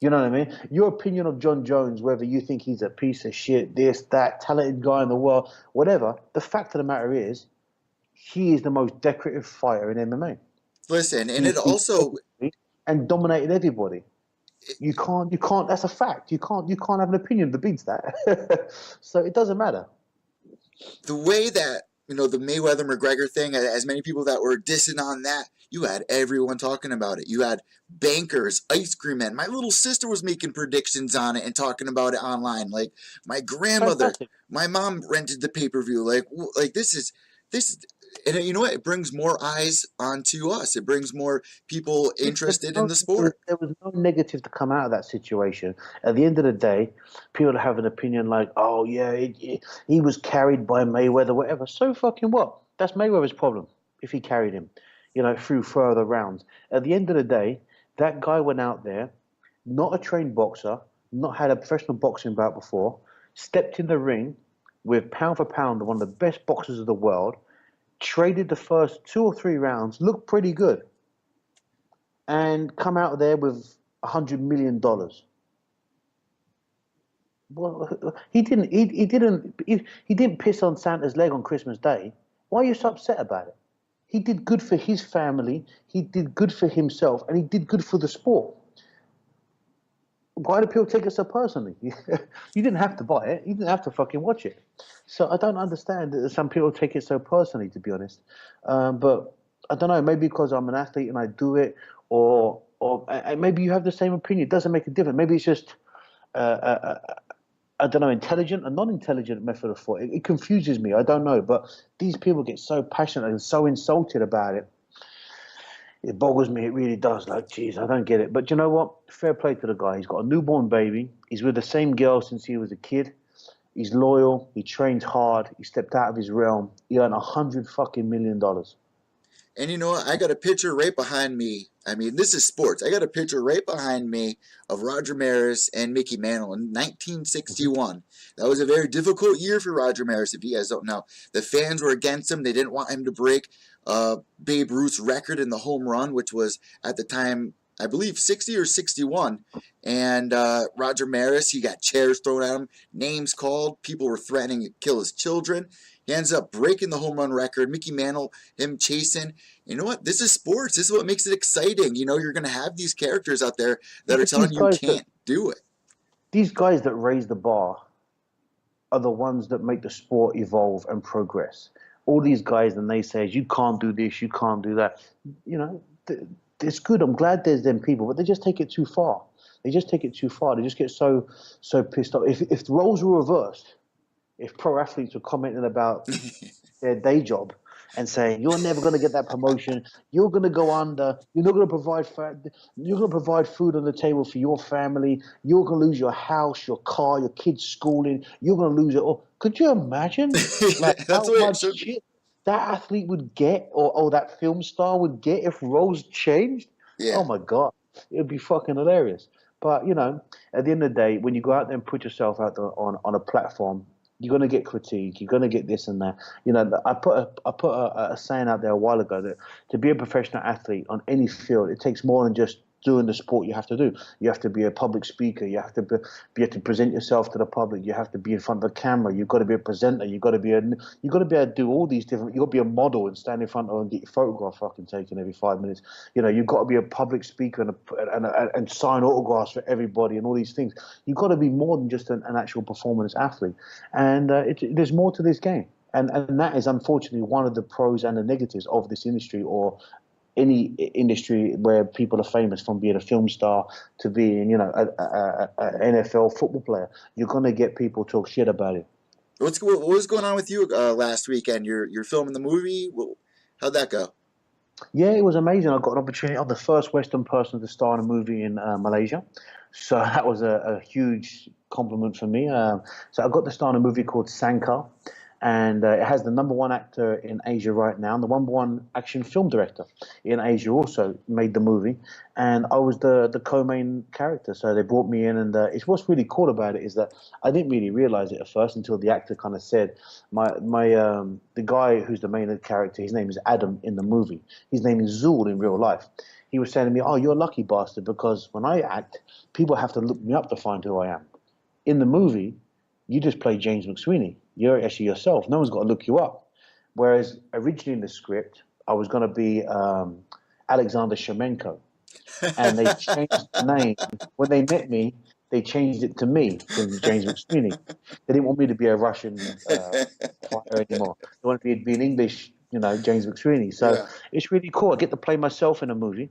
You know what I mean? Your opinion of John Jones, whether you think he's a piece of shit, this, that, talented guy in the world, whatever, the fact of the matter is, he is the most decorative fighter in MMA. Listen, and it also and dominated everybody. You can't. That's a fact. You can't have an opinion that beats that. So it doesn't matter. The way that, you know, the Mayweather McGregor thing, as many people that were dissing on that, you had everyone talking about it. You had bankers, ice cream men. My little sister was making predictions on it and talking about it online. Like my grandmother, Fantastic. my mom rented the pay-per-view. Like this is, and you know what? It brings more eyes onto us. It brings more people interested in the sport. There was no negative to come out of that situation. At the end of the day, people have an opinion like, "Oh yeah, he was carried by Mayweather, whatever." So fucking what? That's Mayweather's problem if he carried him, you know, through further rounds. At the end of the day, that guy went out there, not a trained boxer, not had a professional boxing bout before, stepped in the ring with pound for pound one of the best boxers of the world, traded the first 2 or 3 rounds, looked pretty good, and come out there with $100 million. Well, he didn't piss on Santa's leg on Christmas Day. Why are you so upset about it? He did good for his family, he did good for himself, and he did good for the sport. Why do people take it so personally? You didn't have to buy it. You didn't have to fucking watch it. So I don't understand that some people take it so personally, to be honest. But I don't know, maybe because I'm an athlete and I do it, or maybe you have the same opinion. It doesn't make a difference. Maybe it's just, I don't know, intelligent and non-intelligent method of thought. It confuses me. I don't know. But these people get so passionate and so insulted about it. It boggles me. It really does. Like, geez, I don't get it. But you know what? Fair play to the guy. He's got a newborn baby. He's with the same girl since he was a kid. He's loyal. He trains hard. He stepped out of his realm. He earned $100 fucking million. And you know what? I got a picture right behind me. I mean, this is sports. I got a picture right behind me of Roger Maris and Mickey Mantle in 1961. That was a very difficult year for Roger Maris, if you guys don't know. The fans were against him. They didn't want him to break Babe Ruth's record in the home run, which was at the time, I believe, 60 or 61. And Roger Maris, he got chairs thrown at him, names called. People were threatening to kill his children. He ends up breaking the home run record. Mickey Mantle, him chasing. You know what? This is sports. This is what makes it exciting. You know, you're going to have these characters out there that are telling you can't do it. These guys that raise the bar are the ones that make the sport evolve and progress. All these guys, and they say, you can't do this, you can't do that. You know, it's good. I'm glad there's them people, but they just take it too far. They just take it too far. They just get so pissed off. If the roles were reversed, if pro athletes were commenting about their day job and saying, you're never going to get that promotion, you're going to go under, you're not going to provide food on the table for your family, you're going to lose your house, your car, your kids' schooling, you're going to lose it all. Could you imagine like how much shit that athlete would get or that film star would get if roles changed? Yeah. Oh my God, it would be fucking hilarious. But, you know, at the end of the day, when you go out there and put yourself out there on a platform, you're going to get critique. You're going to get this and that. You know, I put a saying out there a while ago that to be a professional athlete on any field, it takes more than just doing the sport you have to do. You have to be a public speaker. You have to be able to present yourself to the public. You have to be in front of the camera. You've got to be a presenter. You've got to be able to do all these different. You've got to be a model and stand in front of and get your photograph fucking taken every 5 minutes. You know, you've got to be a public speaker and sign autographs for everybody and all these things. You've got to be more than just an actual performance athlete. And there's more to this game. And that is unfortunately one of the pros and the negatives of this industry, or any industry where people are famous, from being a film star to being, you know, an NFL football player. You're going to get people talk shit about it. What was going on with you last weekend? You're filming the movie. How'd that go? Yeah, it was amazing. I got an opportunity. I'm the first Western person to star in a movie in Malaysia. So that was a huge compliment for me. So I got to star in a movie called Sankar. And it has the #1 actor in Asia right now, and the #1 action film director in Asia also made the movie. And I was the co-main character. So they brought me in, and it's what's really cool about it is that I didn't really realize it at first until the actor kind of said, the guy who's the main character, his name is Adam in the movie. His name is Zul in real life. He was saying to me, oh, you're a lucky bastard, because when I act, people have to look me up to find who I am. In the movie, you just play James McSweeney. You're actually yourself. No one's got to look you up. Whereas originally in the script, I was going to be Alexander Shemenko. And they changed the name. When they met me, they changed it to me, from James McSweeney. They didn't want me to be a Russian fighter anymore. They wanted me to be an English, you know, James McSweeney. So It's really cool. I get to play myself in a movie.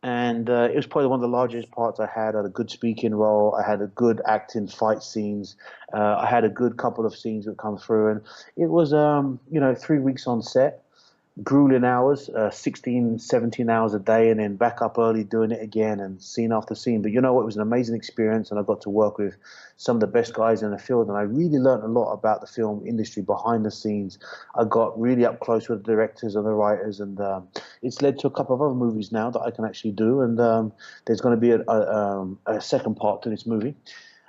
And it was probably one of the largest parts I had. I had a good speaking role. I had a good acting fight scenes. I had a good couple of scenes that come through. And it was, 3 weeks on set, grueling hours, 16, 17 hours a day, and then back up early doing it again and scene after scene. But you know what? It was an amazing experience, and I got to work with some of the best guys in the field, and I really learned a lot about the film industry behind the scenes. I got really up close with the directors and the writers, and it's led to a couple of other movies now that I can actually do, and there's going to be a second part to this movie.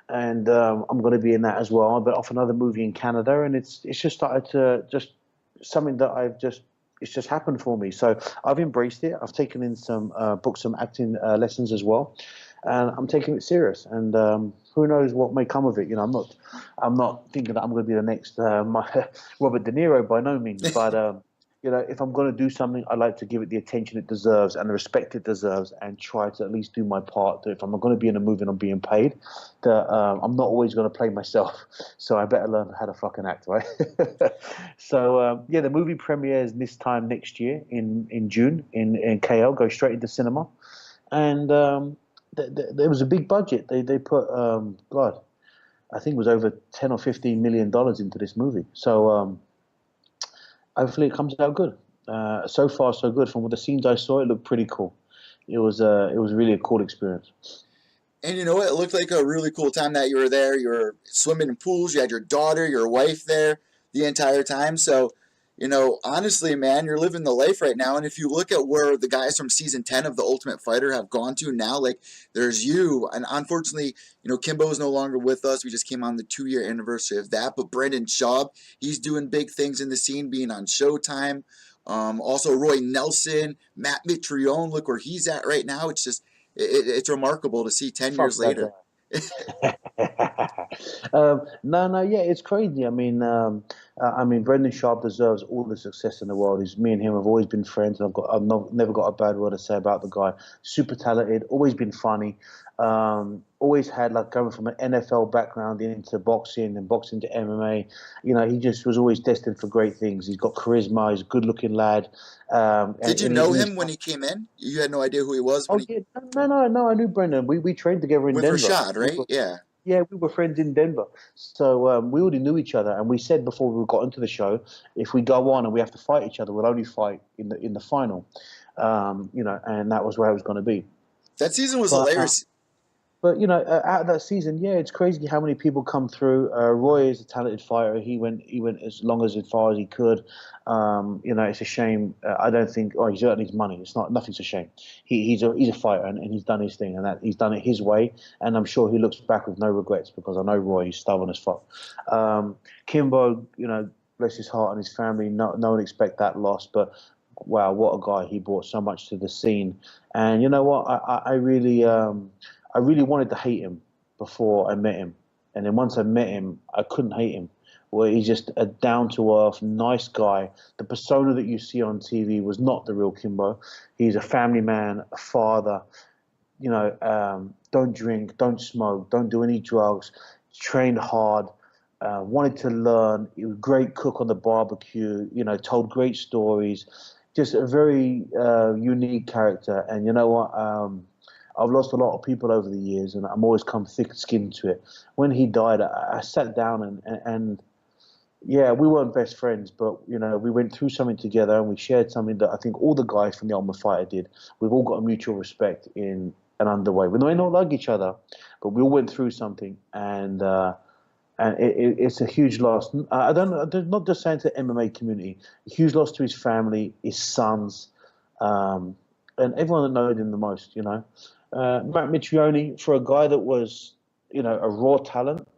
And I'm going to be in that as well. But off another movie in Canada, and it's just started to something that it's just happened for me. So I've embraced it. I've taken in booked some acting lessons as well, and I'm taking it serious. And who knows what may come of it? You know, I'm not thinking that I'm going to be the next Robert De Niro by no means. But if I'm going to do something, I like to give it the attention it deserves and the respect it deserves, and try to at least do my part. That if I'm going to be in a movie and I'm being paid, that I'm not always going to play myself. So I better learn how to fucking act, right? So the movie premieres this time next year in June in KL. Go straight into cinema, and there was a big budget. They put I think it was over $10 or $15 million into this movie. So. Hopefully it comes out good. So far, so good. From the scenes I saw, it looked pretty cool. It was really a cool experience. And you know what? It looked like a really cool time that you were there. You were swimming in pools. You had your daughter, your wife there the entire time. So, Honestly, man, you're living the life right now. And if you look at where the guys from season 10 of The Ultimate Fighter have gone to now, like there's you. And unfortunately, Kimbo is no longer with us. We just came on the 2-year anniversary of that. But Brendan Schaub, he's doing big things in the scene, being on Showtime. Also, Roy Nelson, Matt Mitrione, look where he's at right now. It's just, it's remarkable to see 10 years Fuck that later. guy. No, yeah, it's crazy. I mean, Brendan Sharp deserves all the success in the world. Me and him have always been friends, and never got a bad word to say about the guy. Super talented, always been funny. Always had like coming from an NFL background into boxing and boxing to MMA. He just was always destined for great things. He's got charisma. He's a good-looking lad. Did you know him when he came in? You had no idea who he was when Oh yeah, no, I knew Brendan. We trained together in with Denver. Rashad, right? Yeah. Yeah, we were friends in Denver, so we already knew each other. And we said before we got into the show, if we go on and we have to fight each other, we'll only fight in the final. And that was where it was going to be. That season was But, hilarious. But out of that season, yeah, it's crazy how many people come through. Roy is a talented fighter. He went as far as he could. It's a shame. I don't think. Oh, he's earned his money. It's not. Nothing's a shame. He's a fighter, and he's done his thing, and that he's done it his way. And I'm sure he looks back with no regrets because I know Roy. He's stubborn as fuck. Kimbo, bless his heart and his family. No one expect that loss, but wow, what a guy! He brought so much to the scene. And you know what? I really wanted to hate him before I met him. And then once I met him, I couldn't hate him. Well, he's just a down-to-earth, nice guy. The persona that you see on TV was not the real Kimbo. He's a family man, a father. Don't drink, don't smoke, don't do any drugs. Trained hard, wanted to learn. He was a great cook on the barbecue, told great stories. Just a very unique character. And you know what? I've lost a lot of people over the years, and I'm always come thick-skinned to it. When he died, I sat down and yeah, we weren't best friends, but we went through something together, and we shared something that I think all the guys from the Ultimate Fighter did. We've all got a mutual respect in an underway. We may not like each other, but we all went through something, and it's a huge loss. I'm not just saying to the MMA community, a huge loss to his family, his sons, and everyone that knows him the most. Matt Mitrione, for a guy that was, a raw talent,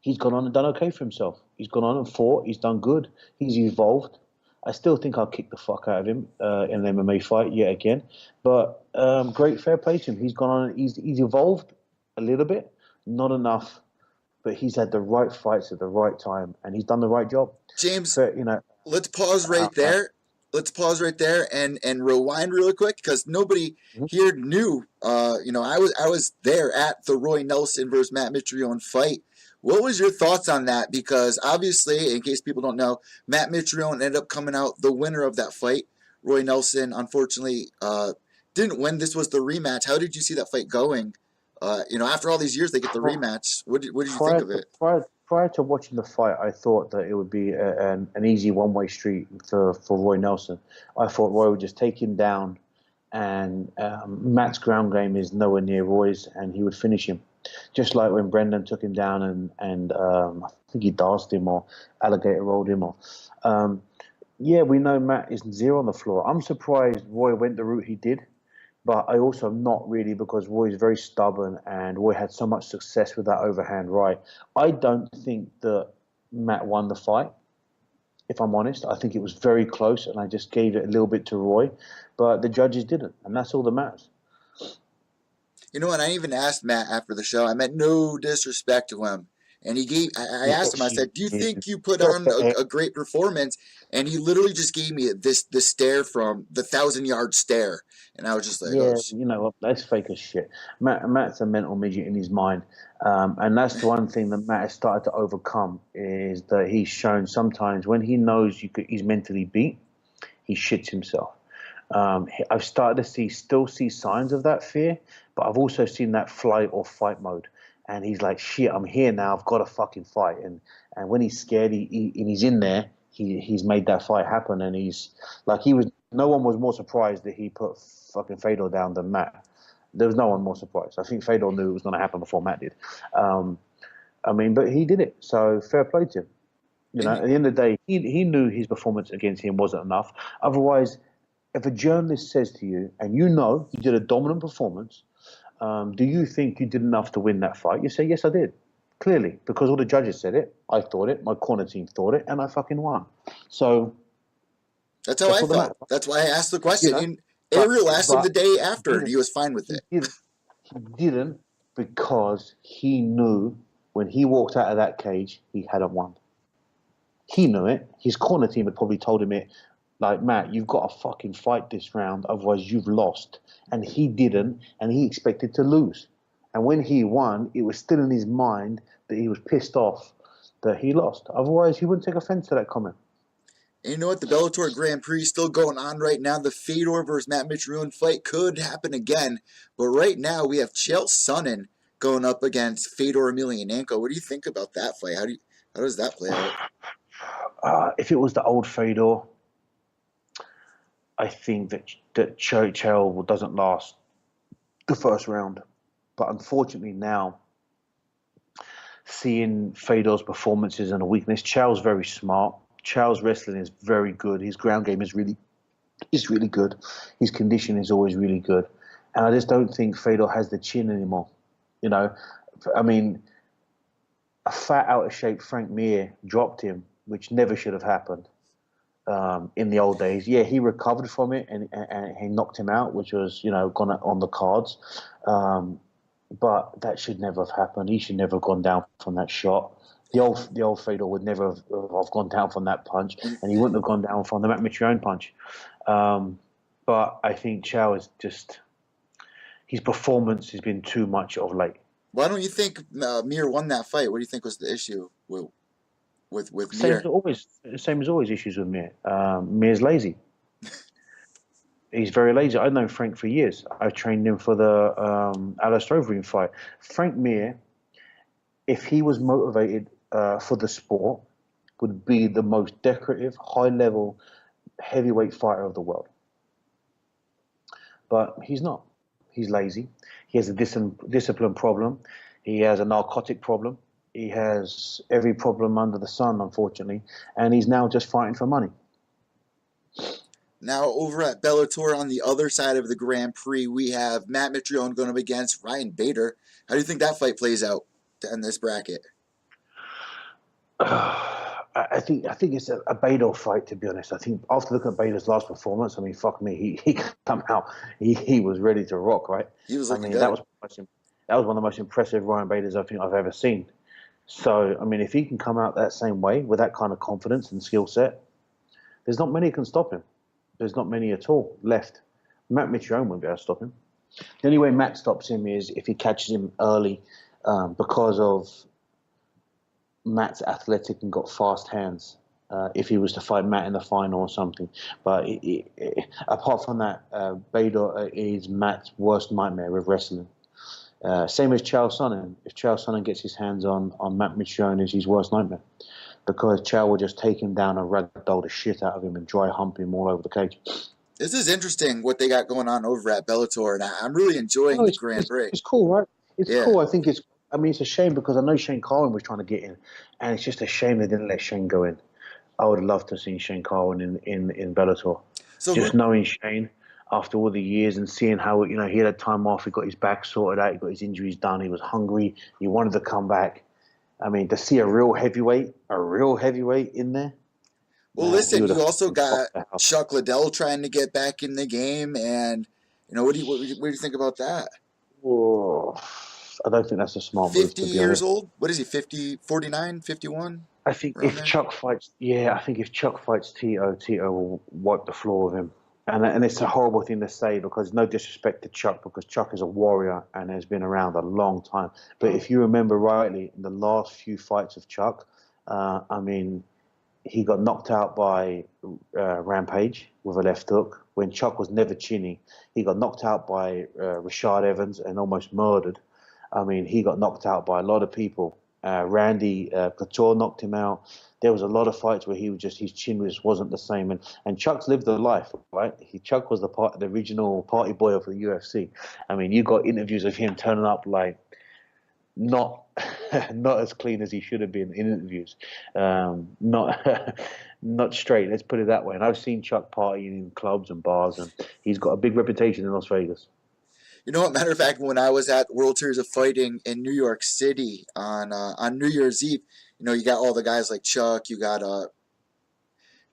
he's gone on and done okay for himself. He's gone on and fought. He's done good. He's evolved. I still think I'll kick the fuck out of him in an MMA fight yet again. But great fair play to him. He's gone on and he's evolved a little bit, not enough, but he's had the right fights at the right time, and he's done the right job. James, let's pause right there. Let's pause right there and rewind really quick because nobody here knew. I was there at the Roy Nelson versus Matt Mitrione fight. What was your thoughts on that? Because obviously, in case people don't know, Matt Mitrione ended up coming out the winner of that fight. Roy Nelson, unfortunately, didn't win. This was the rematch. How did you see that fight going? After all these years, they get the rematch. What did you think of it? Prior to watching the fight, I thought that it would be an easy one-way street for Roy Nelson. I thought Roy would just take him down, and Matt's ground game is nowhere near Roy's, and he would finish him. Just like when Brendan took him down and I think he danced him or alligator rolled him. Yeah, we know Matt is zero on the floor. I'm surprised Roy went the route he did. But I also am not really, because Roy is very stubborn and Roy had so much success with that overhand right. I don't think that Matt won the fight, if I'm honest. I think it was very close, and I just gave it a little bit to Roy. But the judges didn't, and that's all that matters. And I even asked Matt after the show. I meant no disrespect to him. And I asked him, I said, do you think you put on a great performance? And he literally just gave me the stare from the 1,000-yard stare. And I was just like, yeah, that's fake as shit. Matt's a mental midget in his mind. And that's the one thing that Matt has started to overcome, is that he's shown sometimes when he knows he's mentally beat, he shits himself. I've started to still see signs of that fear, but I've also seen that flight or fight mode. And he's like, shit, I'm here now. I've got to fucking fight. And when he's scared, he's in there. He's made that fight happen. And no one was more surprised that he put fucking Fedor down than Matt. There was no one more surprised. I think Fedor knew it was going to happen before Matt did. But he did it. So fair play to him. You know, And at the end of the day, he knew his performance against him wasn't enough. Otherwise, if a journalist says to you, and you know you did a dominant performance, do you think you did enough to win that fight? You say, yes, I did. Clearly, because all the judges said it, I thought it, my corner team thought it, and I fucking won. So that's how that's I all that felt. matters. That's why I asked the You question. know, And but Ariel asked him the but day he after, and didn't. he was fine with He it. didn't. He didn't because he knew when he walked out of that cage, he hadn't won. He knew it. His corner team had probably told him it, like, Matt, you've got to fucking fight this round, otherwise you've lost. And he didn't, and he expected to lose. And when he won, it was still in his mind that he was pissed off that he lost. Otherwise, he wouldn't take offense to that comment. And you know what? The Bellator Grand Prix is still going on right now. The Fedor versus Matt Mitrione fight could happen again. But right now, we have Chael Sonnen going up against Fedor Emelianenko. What do you think about that fight? How does that play out? If it was the old Fedor, I think that Chael doesn't last the first round. But unfortunately now, seeing Fedor's performances and a weakness, Chael's very smart. Chael's wrestling is very good. His ground game is really good. His condition is always really good. And I just don't think Fedor has the chin anymore. You know, I mean, a fat, out of shape Frank Mir dropped him, which never should have happened in the old days. Yeah, he recovered from it and he knocked him out, which was, gone on the cards. But that should never have happened. He should never have gone down from that shot. The old Fedor would never have gone down from that punch, and he wouldn't have gone down from the Matt Mitrione punch. But I think Chow is just, his performance has been too much of late. Why don't you think Mir won that fight? What do you think was the issue with Same Mir? as always. Issues with Mir. Mir's lazy. He's very lazy. I've known Frank for years. I've trained him for the Alistair Overeem fight. Frank Mir, if he was motivated for the sport, would be the most decorative, high-level, heavyweight fighter of the world. But he's not. He's lazy. He has a discipline problem. He has a narcotic problem. He has every problem under the sun, unfortunately. And he's now just fighting for money. Now, over at Bellator on the other side of the Grand Prix, we have Matt Mitrione going up against Ryan Bader. How do you think that fight plays out in this bracket? I think it's a Bader fight, to be honest. I think after looking at Bader's last performance, I mean, fuck me, he come out, he was ready to rock, right? He was looking good. That was one of the most impressive Ryan Baders I think I've ever seen. So, I mean, if he can come out that same way with that kind of confidence and skill set, there's not many who can stop him. There's not many at all left. Matt Mitrione won't be able to stop him. The only way Matt stops him is if he catches him early, because of Matt's athletic and got fast hands. If he was to fight Matt in the final or something, but apart from that, Bader is Matt's worst nightmare with wrestling. Same as Chael Sonnen. If Chael Sonnen gets his hands on Matt Mitrione, is his worst nightmare, because Chael will just take him down and ragdoll the shit out of him and dry hump him all over the cage. This is interesting what they got going on over at Bellator, and I'm really enjoying the Grand Prix. It's cool, right? It's cool. I think it's a shame because I know Shane Carwin was trying to get in, and it's just a shame they didn't let Shane go in. I would love to see Shane Carwin in Bellator. So just knowing Shane after all the years and seeing how, he had a time off, he got his back sorted out, he got his injuries done, he was hungry, he wanted to come back. I mean, to see a real heavyweight in there. Well, listen, you also got Chuck Liddell trying to get back in the game, and what do you think about that? Oh, I don't think that's a smart move. 50 years old? What is he? 50, 49, 51? I think if Chuck fights Tito, Tito will wipe the floor with him. And it's a horrible thing to say, because no disrespect to Chuck, because Chuck is a warrior and has been around a long time. But if you remember rightly, in the last few fights of Chuck, he got knocked out by Rampage with a left hook when Chuck was never chinny. He got knocked out by Rashad Evans and almost murdered. I mean, he got knocked out by a lot of people. Randy Couture knocked him out. There was a lot of fights where his chin just wasn't the same. And Chuck's lived a life, right? Chuck was the original party boy of the UFC. I mean, you got interviews of him turning up like not not as clean as he should have been in interviews. Not not straight. Let's put it that way. And I've seen Chuck partying in clubs and bars, and he's got a big reputation in Las Vegas. You know what? Matter of fact, when I was at World Series of Fighting in New York City on New Year's Eve, you know, you got all the guys like Chuck, you got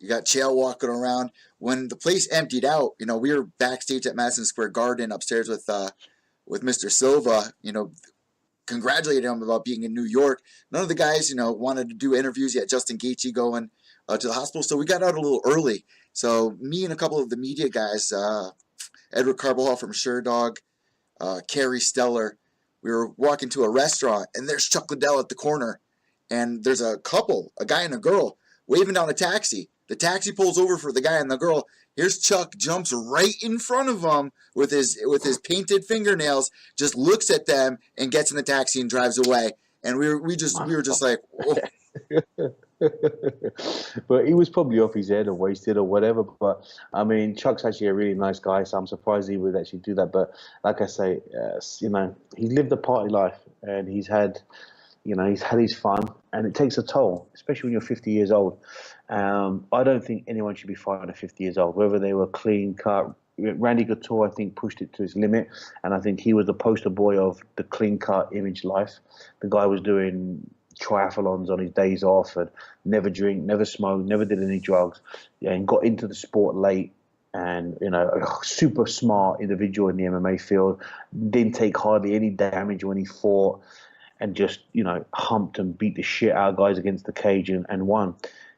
Chael walking around. When the place emptied out, you know, we were backstage at Madison Square Garden upstairs with Mr. Silva, you know, congratulating him about being in New York. None of the guys, you know, wanted to do interviews. You had Justin Gaethje going to the hospital, so we got out a little early. So me and a couple of the media guys, Edward Carbajal from Sherdog, Carrie Steller, we were walking to a restaurant, and there's Chuck Liddell at the corner, and there's a couple, a guy and a girl, waving down a taxi. The taxi pulls over for the guy and the girl. Here's Chuck, jumps right in front of them with his painted fingernails, just looks at them and gets in the taxi and drives away. And we were just like, whoa. But he was probably off his head or wasted or whatever. But I mean, Chuck's actually a really nice guy, so I'm surprised he would actually do that. But like I say, you know, he's lived a party life, and he's had his fun, and it takes a toll, especially when you're 50 years old. I don't think anyone should be fighting at 50 years old, whether they were clean cut. Randy Couture, I think, pushed it to his limit, and I think he was the poster boy of the clean cut image life. The guy was doing triathlons on his days off and never drink, never smoke, never did any drugs, and got into the sport late. And, you know, a super smart individual in the MMA field, didn't take hardly any damage when he fought, and just, you know, humped and beat the shit out of guys against the cage and won.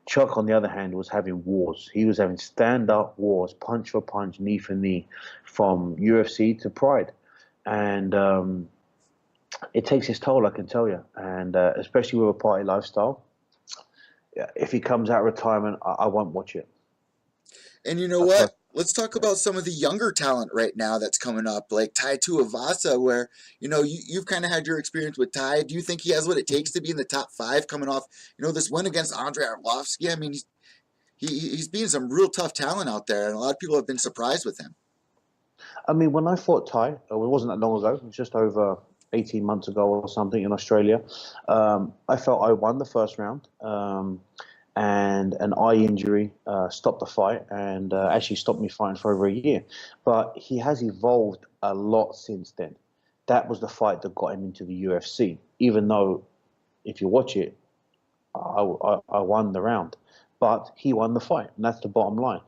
Chuck, on the other hand, was having wars. He was having stand-up wars, punch for punch, knee for knee, from UFC to Pride. And it takes its toll, I can tell you. And especially with a party lifestyle, if he comes out of retirement, I won't watch it. And you know what? Let's talk about some of the younger talent right now that's coming up, like Tai Tuivasa, where, you know, you've kind of had your experience with Tai. Do you think he has what it takes to be in the top 5 coming off, you know, this win against Andrei Arlovski? I mean, he's being some real tough talent out there, and a lot of people have been surprised with him. I mean, when I fought Tai, it wasn't that long ago, it was just over 18 months ago or something in Australia. I felt I won the first round. And an eye injury stopped the fight, and actually stopped me fighting for over a year. But he has evolved a lot since then. That was the fight that got him into the UFC, even though, if you watch it, I won the round. But he won the fight, and that's the bottom line.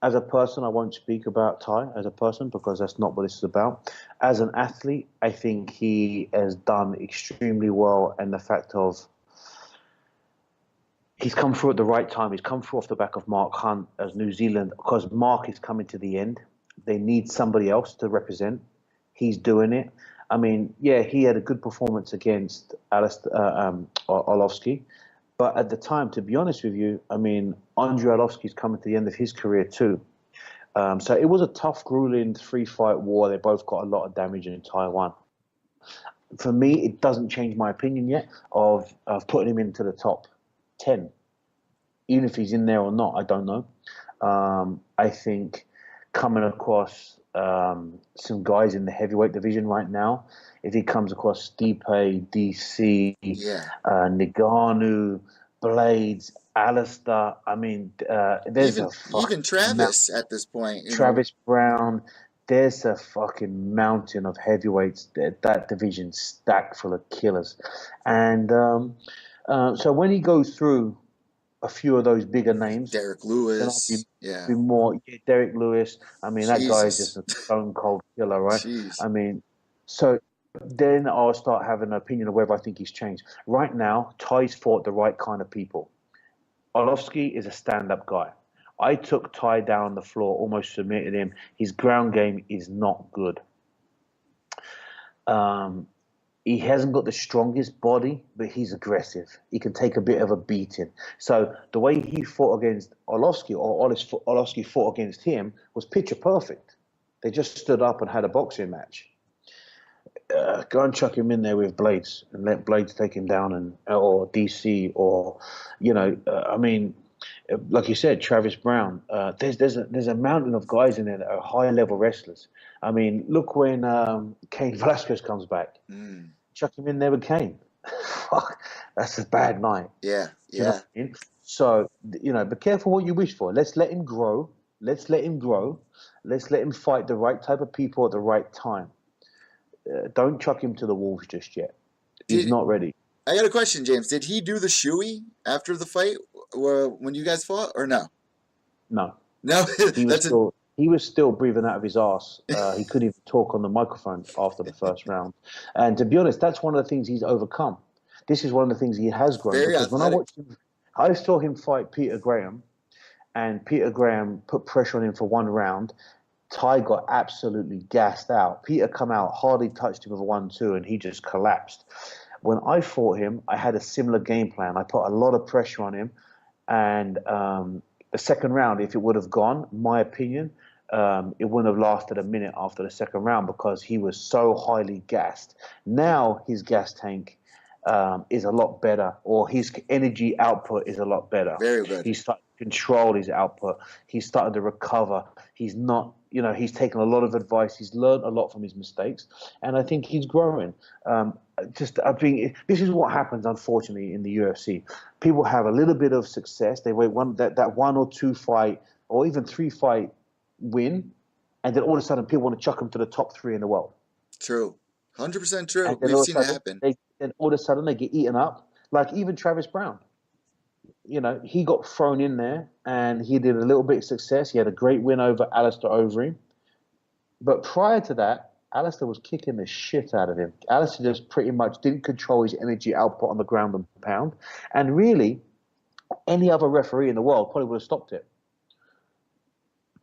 As a person, I won't speak about Tai as a person, because that's not what this is about. As an athlete, I think he has done extremely well, and the fact of he's come through at the right time. He's come through off the back of Mark Hunt as New Zealand, because Mark is coming to the end. They need somebody else to represent. He's doing it. I mean, yeah, he had a good performance against Arlovski. But at the time, to be honest with you, I mean, Andrei Arlovski's coming to the end of his career too. So it was a tough, grueling 3-fight war. They both got a lot of damage in Taiwan. For me, it doesn't change my opinion yet of putting him into the top 10. Even if he's in there or not, I don't know. I think coming across some guys in the heavyweight division right now, if he comes across Stipe, DC, Ngannou, Blades, Alistair, I mean, there's even Travis at this point. Travis Brown, there's a fucking mountain of heavyweights. That division's stacked full of killers. And so when he goes through a few of those bigger names, Derek Lewis, be more Derek Lewis. I mean, that guy is just a stone cold killer, right? Jeez. I mean, so then I'll start having an opinion of whether I think he's changed. Right now, Ty's fought the right kind of people. Arlovski is a stand-up guy. I took Ty down the floor, almost submitted him. His ground game is not good. He hasn't got the strongest body, but he's aggressive. He can take a bit of a beating. So the way he fought against Arlovski, or Arlovski fought against him, was picture perfect. They just stood up and had a boxing match. Go and chuck him in there with Blades and let Blades take him down, or DC, or, you know, I mean, Like you said, Travis Brown. There's a mountain of guys in there that are high level wrestlers. I mean, look when Cain Velasquez comes back, Mm. chuck him in there with Cain. Fuck, that's a bad night. Yeah, Do you know yeah. what I mean? So be careful what you wish for. Let's let him grow. Let's let him grow. Let's let him fight the right type of people at the right time. Don't chuck him to the wolves just yet. He's not ready. I got a question, James. Did he do the shoey after the fight when you guys fought, or no? No. No, He was still breathing out of his ass. He couldn't even talk on the microphone after the first round. And to be honest, that's one of the things he's overcome. This is one of the things he has grown. Very Because athletic. when I watched him, I saw him fight Peter Graham, and Peter Graham put pressure on him for one round. Ty got absolutely gassed out. Peter come out, hardly touched him with a 1-2, and he just collapsed. When I fought him, I had a similar game plan. I put a lot of pressure on him, and the second round, if it would have gone, my opinion, it wouldn't have lasted a minute after the second round because he was so highly gassed. Now his gas tank is a lot better, or his energy output is a lot better. Very good. He's started to control his output. He's started to recover. He's not, he's taken a lot of advice. He's learned a lot from his mistakes, and I think he's growing. This is what happens, unfortunately, in the UFC. People have a little bit of success. They wait that 1 or 2 fight, or even 3 fight win, and then all of a sudden people want to chuck them to the top 3 in the world. True. 100% true. And then We've seen it happen. Then all of a sudden they get eaten up. Like even Travis Brown. He got thrown in there and he did a little bit of success. He had a great win over Alistair Overeem. But prior to that, Alistair was kicking the shit out of him. Alistair just pretty much didn't control his energy output on the ground and pound. And really, any other referee in the world probably would have stopped it.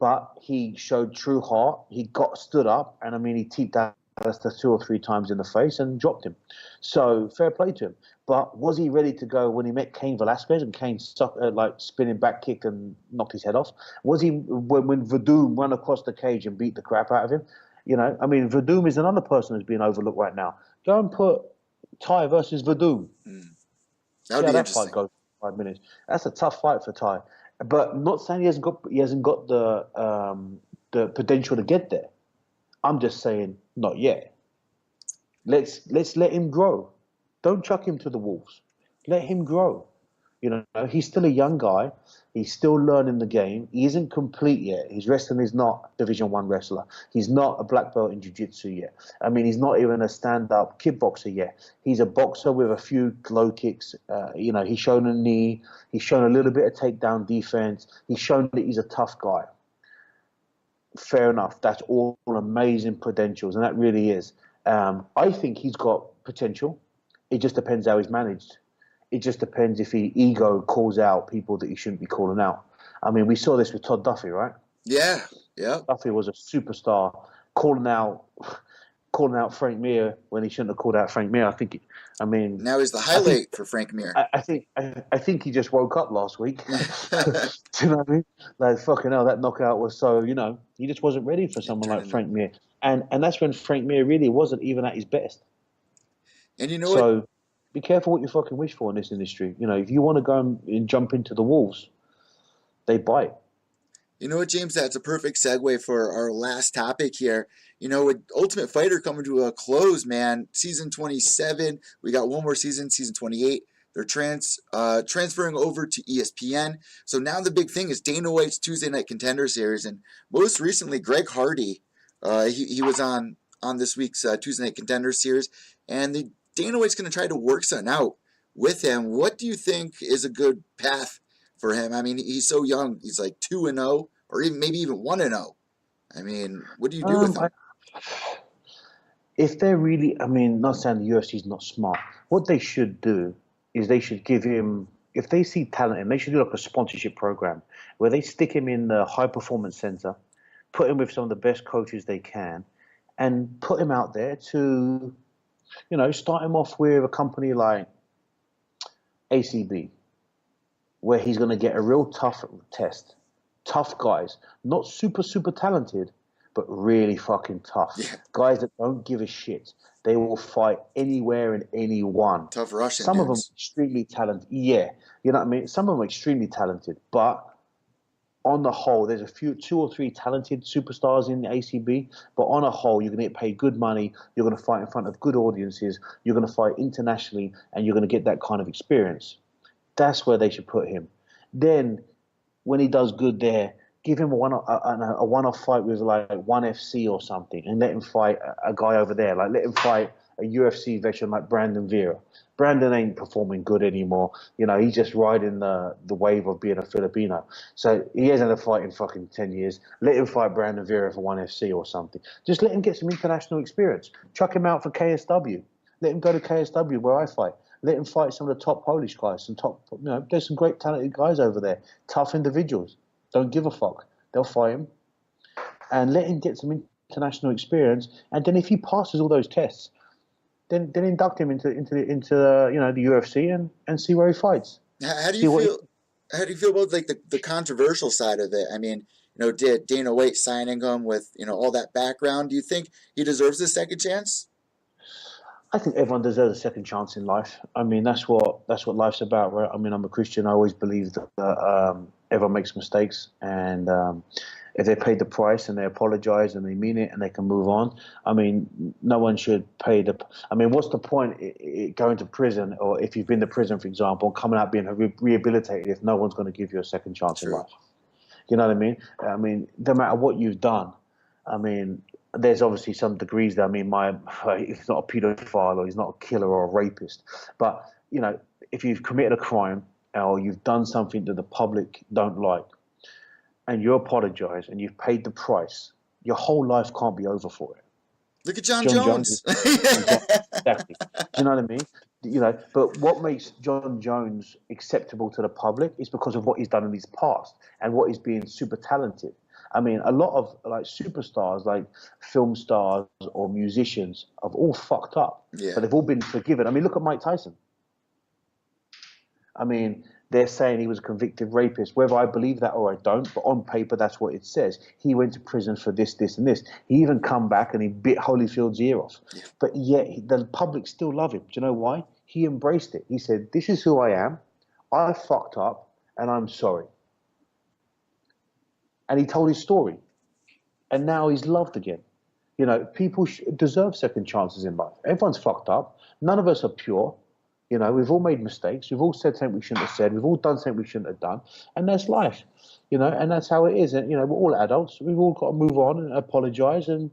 But he showed true heart. He stood up, and he teeped Alistair 2 or 3 times in the face and dropped him. So fair play to him. But was he ready to go when he met Cain Velasquez and Cain spinning back kick and knocked his head off? Was he when Verdum ran across the cage and beat the crap out of him? Verdum is another person who's being overlooked right now. Go and put Ty versus Verdum. That would be that fight goes 5 minutes. That's a tough fight for Ty. But not saying he hasn't got the potential to get there. I'm just saying not yet. Let's let him grow. Don't chuck him to the wolves. Let him grow. He's still a young guy. He's still learning the game. He isn't complete yet. His wrestling is not Division 1 wrestler. He's not a black belt in jiu-jitsu yet. He's not even a stand-up kickboxer yet. He's a boxer with a few low kicks. He's shown a knee. He's shown a little bit of takedown defense. He's shown that he's a tough guy. Fair enough. That's all amazing credentials, and that really is. I think he's got potential. It just depends how he's managed. It just depends if he ego calls out people that he shouldn't be calling out. We saw this with Todd Duffy, right? Yeah. Duffy was a superstar, calling out Frank Mir when he shouldn't have called out Frank Mir. Now he's the highlight for Frank Mir. I think he just woke up last week. Do you know what I mean? Like fucking hell, that knockout was so he just wasn't ready for someone like Frank Mir, and that's when Frank Mir really wasn't even at his best. And what? Be careful what you fucking wish for in this industry. If you want to go and jump into the wolves, they bite. You know what, James? That's a perfect segue for our last topic here. With Ultimate Fighter coming to a close, man, season 27, we got one more season 28. They're transferring over to ESPN. So now the big thing is Dana White's Tuesday Night Contender Series. And most recently, Greg Hardy, he was on this week's Tuesday Night Contender Series. And Dana White's going to try to work something out with him. What do you think is a good path for him? He's so young. He's like 2-0, or maybe even 1-0. What do you do with him? If they're really, not saying the UFC's not smart. What they should do is they should give him, if they see talent in him, they should do like a sponsorship program where they stick him in the high performance center, put him with some of the best coaches they can, and put him out there to, start him off with a company like ACB, where he's going to get a real tough test. Tough guys, not super, super talented, but really fucking tough. Yeah. Guys that don't give a shit. They will fight anywhere and anyone. Tough Russian Some of them dudes. extremely talented. Yeah, you know what I mean? Some of them are extremely talented, but on the whole, there's two or three talented superstars in the ACB, but on a whole, you're going to get paid good money. You're going to fight in front of good audiences. You're going to fight internationally, and you're going to get that kind of experience. That's where they should put him. Then, when he does good there, give him a one-off fight with like ONE FC or something, and let him fight a guy over there. Like let him fight a UFC veteran like Brandon Vera. Brandon ain't performing good anymore. You know, he's just riding the wave of being a Filipino. So he hasn't had a fight in fucking 10 years. Let him fight Brandon Vera for ONE FC or something. Just let him get some international experience. Chuck him out for KSW. Let him go to KSW where I fight. Let him fight some of the top Polish guys, there's some great talented guys over there. Tough individuals. Don't give a fuck. They'll fight him. And let him get some international experience. And then if he passes all those tests, then induct him into the UFC and see where he fights. How do you feel? How do you feel about like the controversial side of it? I mean, did Dana White signing him with all that background? Do you think he deserves a second chance? I think everyone deserves a second chance in life. I mean, that's what life's about, right? I mean, I'm a Christian. I always believe that everyone makes mistakes, and if they paid the price and they apologize and they mean it and they can move on, I mean, no one should pay the. I mean, what's the point going to prison, or if you've been to prison, for example, coming out being rehabilitated if no one's going to give you a second chance in life? You know what I mean? I mean, no matter what you've done, I mean, there's obviously some degrees there. I mean, he's not a paedophile or he's not a killer or a rapist, but if you've committed a crime or you've done something that the public don't like, and you apologize and you've paid the price, your whole life can't be over for it. Look at John Jones. Exactly. Do you know what I mean? But what makes John Jones acceptable to the public is because of what he's done in his past and what he's being super talented. I mean, a lot of like superstars, like film stars or musicians, have all fucked up, but they've all been forgiven. I mean, look at Mike Tyson. I mean, they're saying he was a convicted rapist. Whether I believe that or I don't, but on paper, that's what it says. He went to prison for this, this, and this. He even come back and he bit Holyfield's ear off. But yet the public still love him. Do you know why? He embraced it. He said, this is who I am. I fucked up and I'm sorry. And he told his story. And now he's loved again. People deserve second chances in life. Everyone's fucked up. None of us are pure. We've all made mistakes. We've all said something we shouldn't have said. We've all done something we shouldn't have done. And that's life, and that's how it is. And, we're all adults. We've all got to move on and apologize and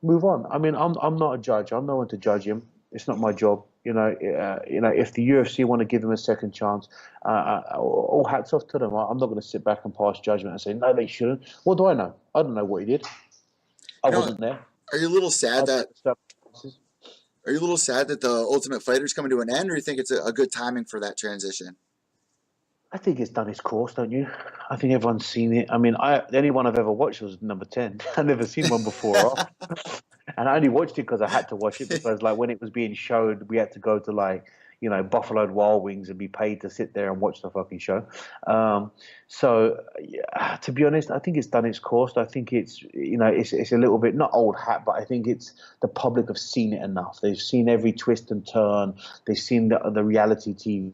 move on. I mean, I'm not a judge. I'm no one to judge him. It's not my job. If the UFC want to give him a second chance, all hats off to them. I'm not going to sit back and pass judgment and say, no, they shouldn't. What do I know? I don't know what he did. I wasn't there. Are you a little sad Are you a little sad that the Ultimate Fighter's coming to an end, or you think it's a good timing for that transition? I think it's done its course, don't you? I think everyone's seen it. I mean, the only one I've ever watched was number 10. I've never seen one before or after. And I only watched it because I had to watch it, because like when it was being showed, we had to go to like, Buffalo Wild Wings and be paid to sit there and watch the fucking show. To be honest, I think it's done its course. I think it's a little bit, not old hat, but I think it's the public have seen it enough. They've seen every twist and turn. They've seen the reality TV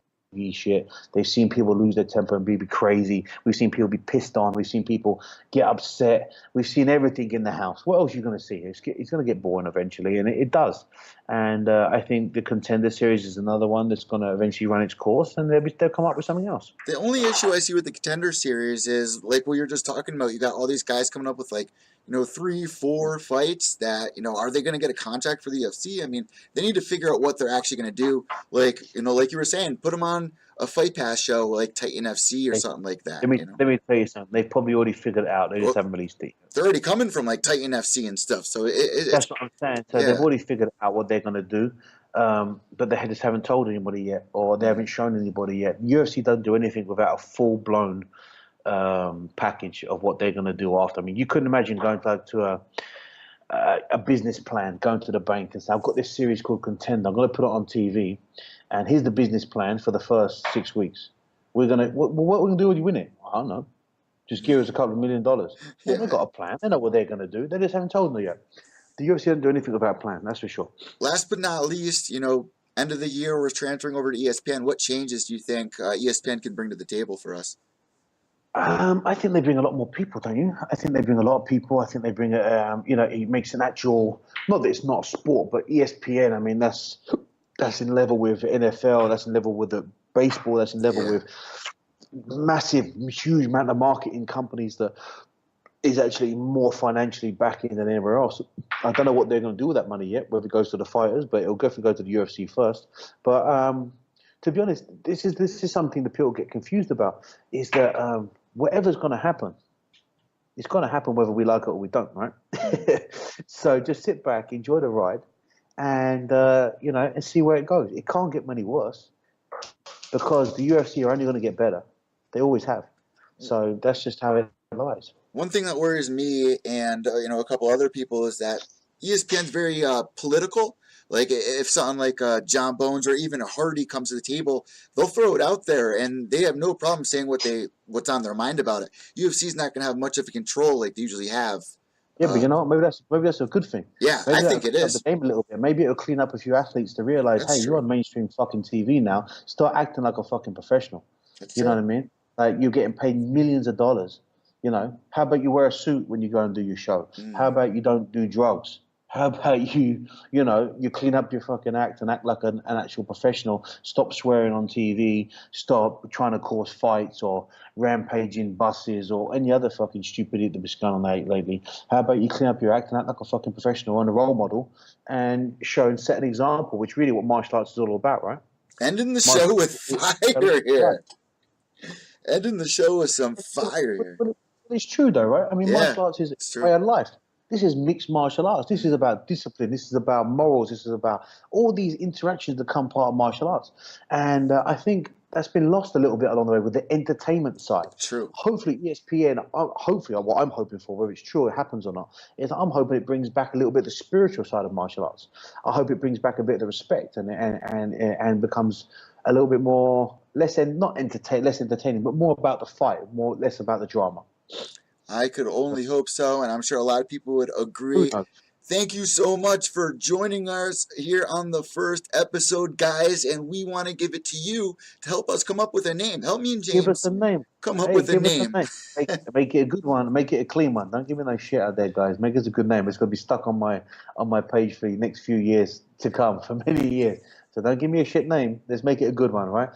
shit. They've seen people lose their temper and be crazy. We've seen people be pissed on. We've seen people get upset. We've seen everything in the house. What else are you going to see? It's going to get boring eventually, and it does. And I think the Contender Series is another one that's going to eventually run its course, and they'll come up with something else. The only issue I see with the Contender Series is like what you're just talking about. You got all these guys coming up with like 3, 4 fights that, are they going to get a contract for the UFC? I mean, they need to figure out what they're actually going to do. Like, like you were saying, put them on a Fight Pass show like Titan FC or something like that. Let me tell you something. They've probably already figured it out. They just haven't released it. They're already coming from like Titan FC and stuff. So that's what I'm saying. So they've already figured out what they're going to do. But they just haven't told anybody yet, or they haven't shown anybody yet. UFC doesn't do anything without a full-blown package of what they're going to do after. I mean, you couldn't imagine going to a business plan, going to the bank and say, I've got this series called Contender. I'm going to put it on TV, and here's the business plan for the first 6 weeks. What are we going to do when you win it? I don't know. Just give us a couple of $1 million. Well, they've got a plan. They know what they're going to do. They just haven't told them yet. The UFC doesn't do anything about a plan, that's for sure. Last but not least, end of the year, we're transferring over to ESPN. What changes do you think ESPN can bring to the table for us? I think they bring a lot more people, don't you? I think they bring a lot of people. I think they bring, it makes an actual, not that it's not a sport, but ESPN, I mean, that's in level with NFL, that's in level with the baseball, that's in level with massive, huge amount of marketing companies that is actually more financially backing than anywhere else. I don't know what they're going to do with that money yet, whether it goes to the fighters, but it'll definitely go to the UFC first. But to be honest, this is something that people get confused about, is that whatever's going to happen, it's going to happen whether we like it or we don't, right? So just sit back, enjoy the ride, and and see where it goes. It can't get many worse because the UFC are only going to get better. They always have. So that's just how it lies. One thing that worries me and a couple other people is that ESPN's very political. Like if something like John Bones or even a Hardy comes to the table, they'll throw it out there and they have no problem saying what's on their mind about it. UFC's not going to have much of a control like they usually have. Yeah, but maybe that's a good thing. Yeah, maybe I think it is. The game a little bit. Maybe it'll clean up a few athletes to realize, hey, you're on mainstream fucking TV now. Start acting like a fucking professional. You know what I mean? Like you're getting paid millions of dollars. How about you wear a suit when you go and do your show? How about you don't do drugs? How about you clean up your fucking act and act like an actual professional? Stop swearing on TV. Stop trying to cause fights or rampaging buses or any other fucking stupidity that's going on lately. How about you clean up your act and act like a fucking professional and a role model and show and set an example, which really what martial arts is all about, right? Ending the show with fire here. Ending the show with some fire here. But it's true though, right? I mean, martial arts is a way of life. This is mixed martial arts. This is about discipline. This is about morals. This is about all these interactions that become part of martial arts. And I think that's been lost a little bit along the way with the entertainment side. True. Hopefully ESPN, what I'm hoping for, whether it's true, it happens or not, is I'm hoping it brings back a little bit of the spiritual side of martial arts. I hope it brings back a bit of the respect and becomes a little bit more, less entertaining, but more about the fight, less about the drama. I could only hope so, and I'm sure a lot of people would agree. Thank you so much for joining us here on the first episode, guys, and we want to give it to you to help us come up with a name. Help me and James. Give us a name. Come up with a name. Make it a good one. Make it a clean one. Don't give me no shit out there, guys. Make us a good name. It's going to be stuck on my page for the next few years to come, for many years. So don't give me a shit name. Let's make it a good one, right?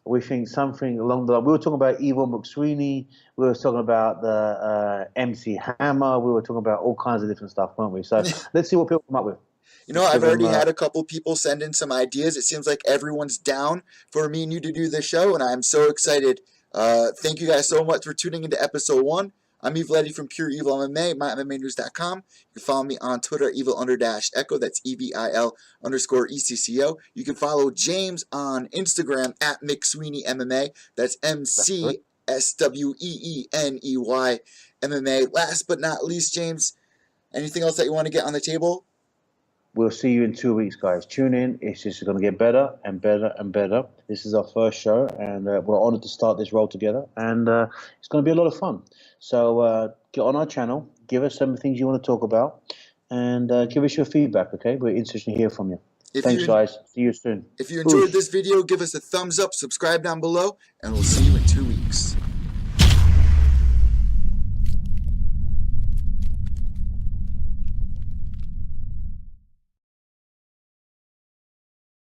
We think something along the line. We were talking about Evil McSweeney. We were talking about the MC Hammer. We were talking about all kinds of different stuff, weren't we? So let's see what people come up with. I've already had a couple people send in some ideas. It seems like everyone's down for me and you to do this show, and I'm so excited. Thank you guys so much for tuning into episode 1. I'm Evil Eddie from Pure Evil MMA, MyMMAnews.com. You can follow me on Twitter, Evil_Echo. That's EVIL_ECCO. You can follow James on Instagram at McSweeney MMA. That's MCSWEENEY MMA. Last but not least, James, anything else that you want to get on the table? We'll see you in 2 weeks, guys. Tune in. It's just going to get better and better and better. This is our first show, and we're honored to start this role together. And it's going to be a lot of fun. So get on our channel. Give us some things you want to talk about. And give us your feedback, okay? We're interested to hear from you. Thanks, guys. See you soon. If you enjoyed this video, give us a thumbs up, subscribe down below, and we'll see you in 2 weeks.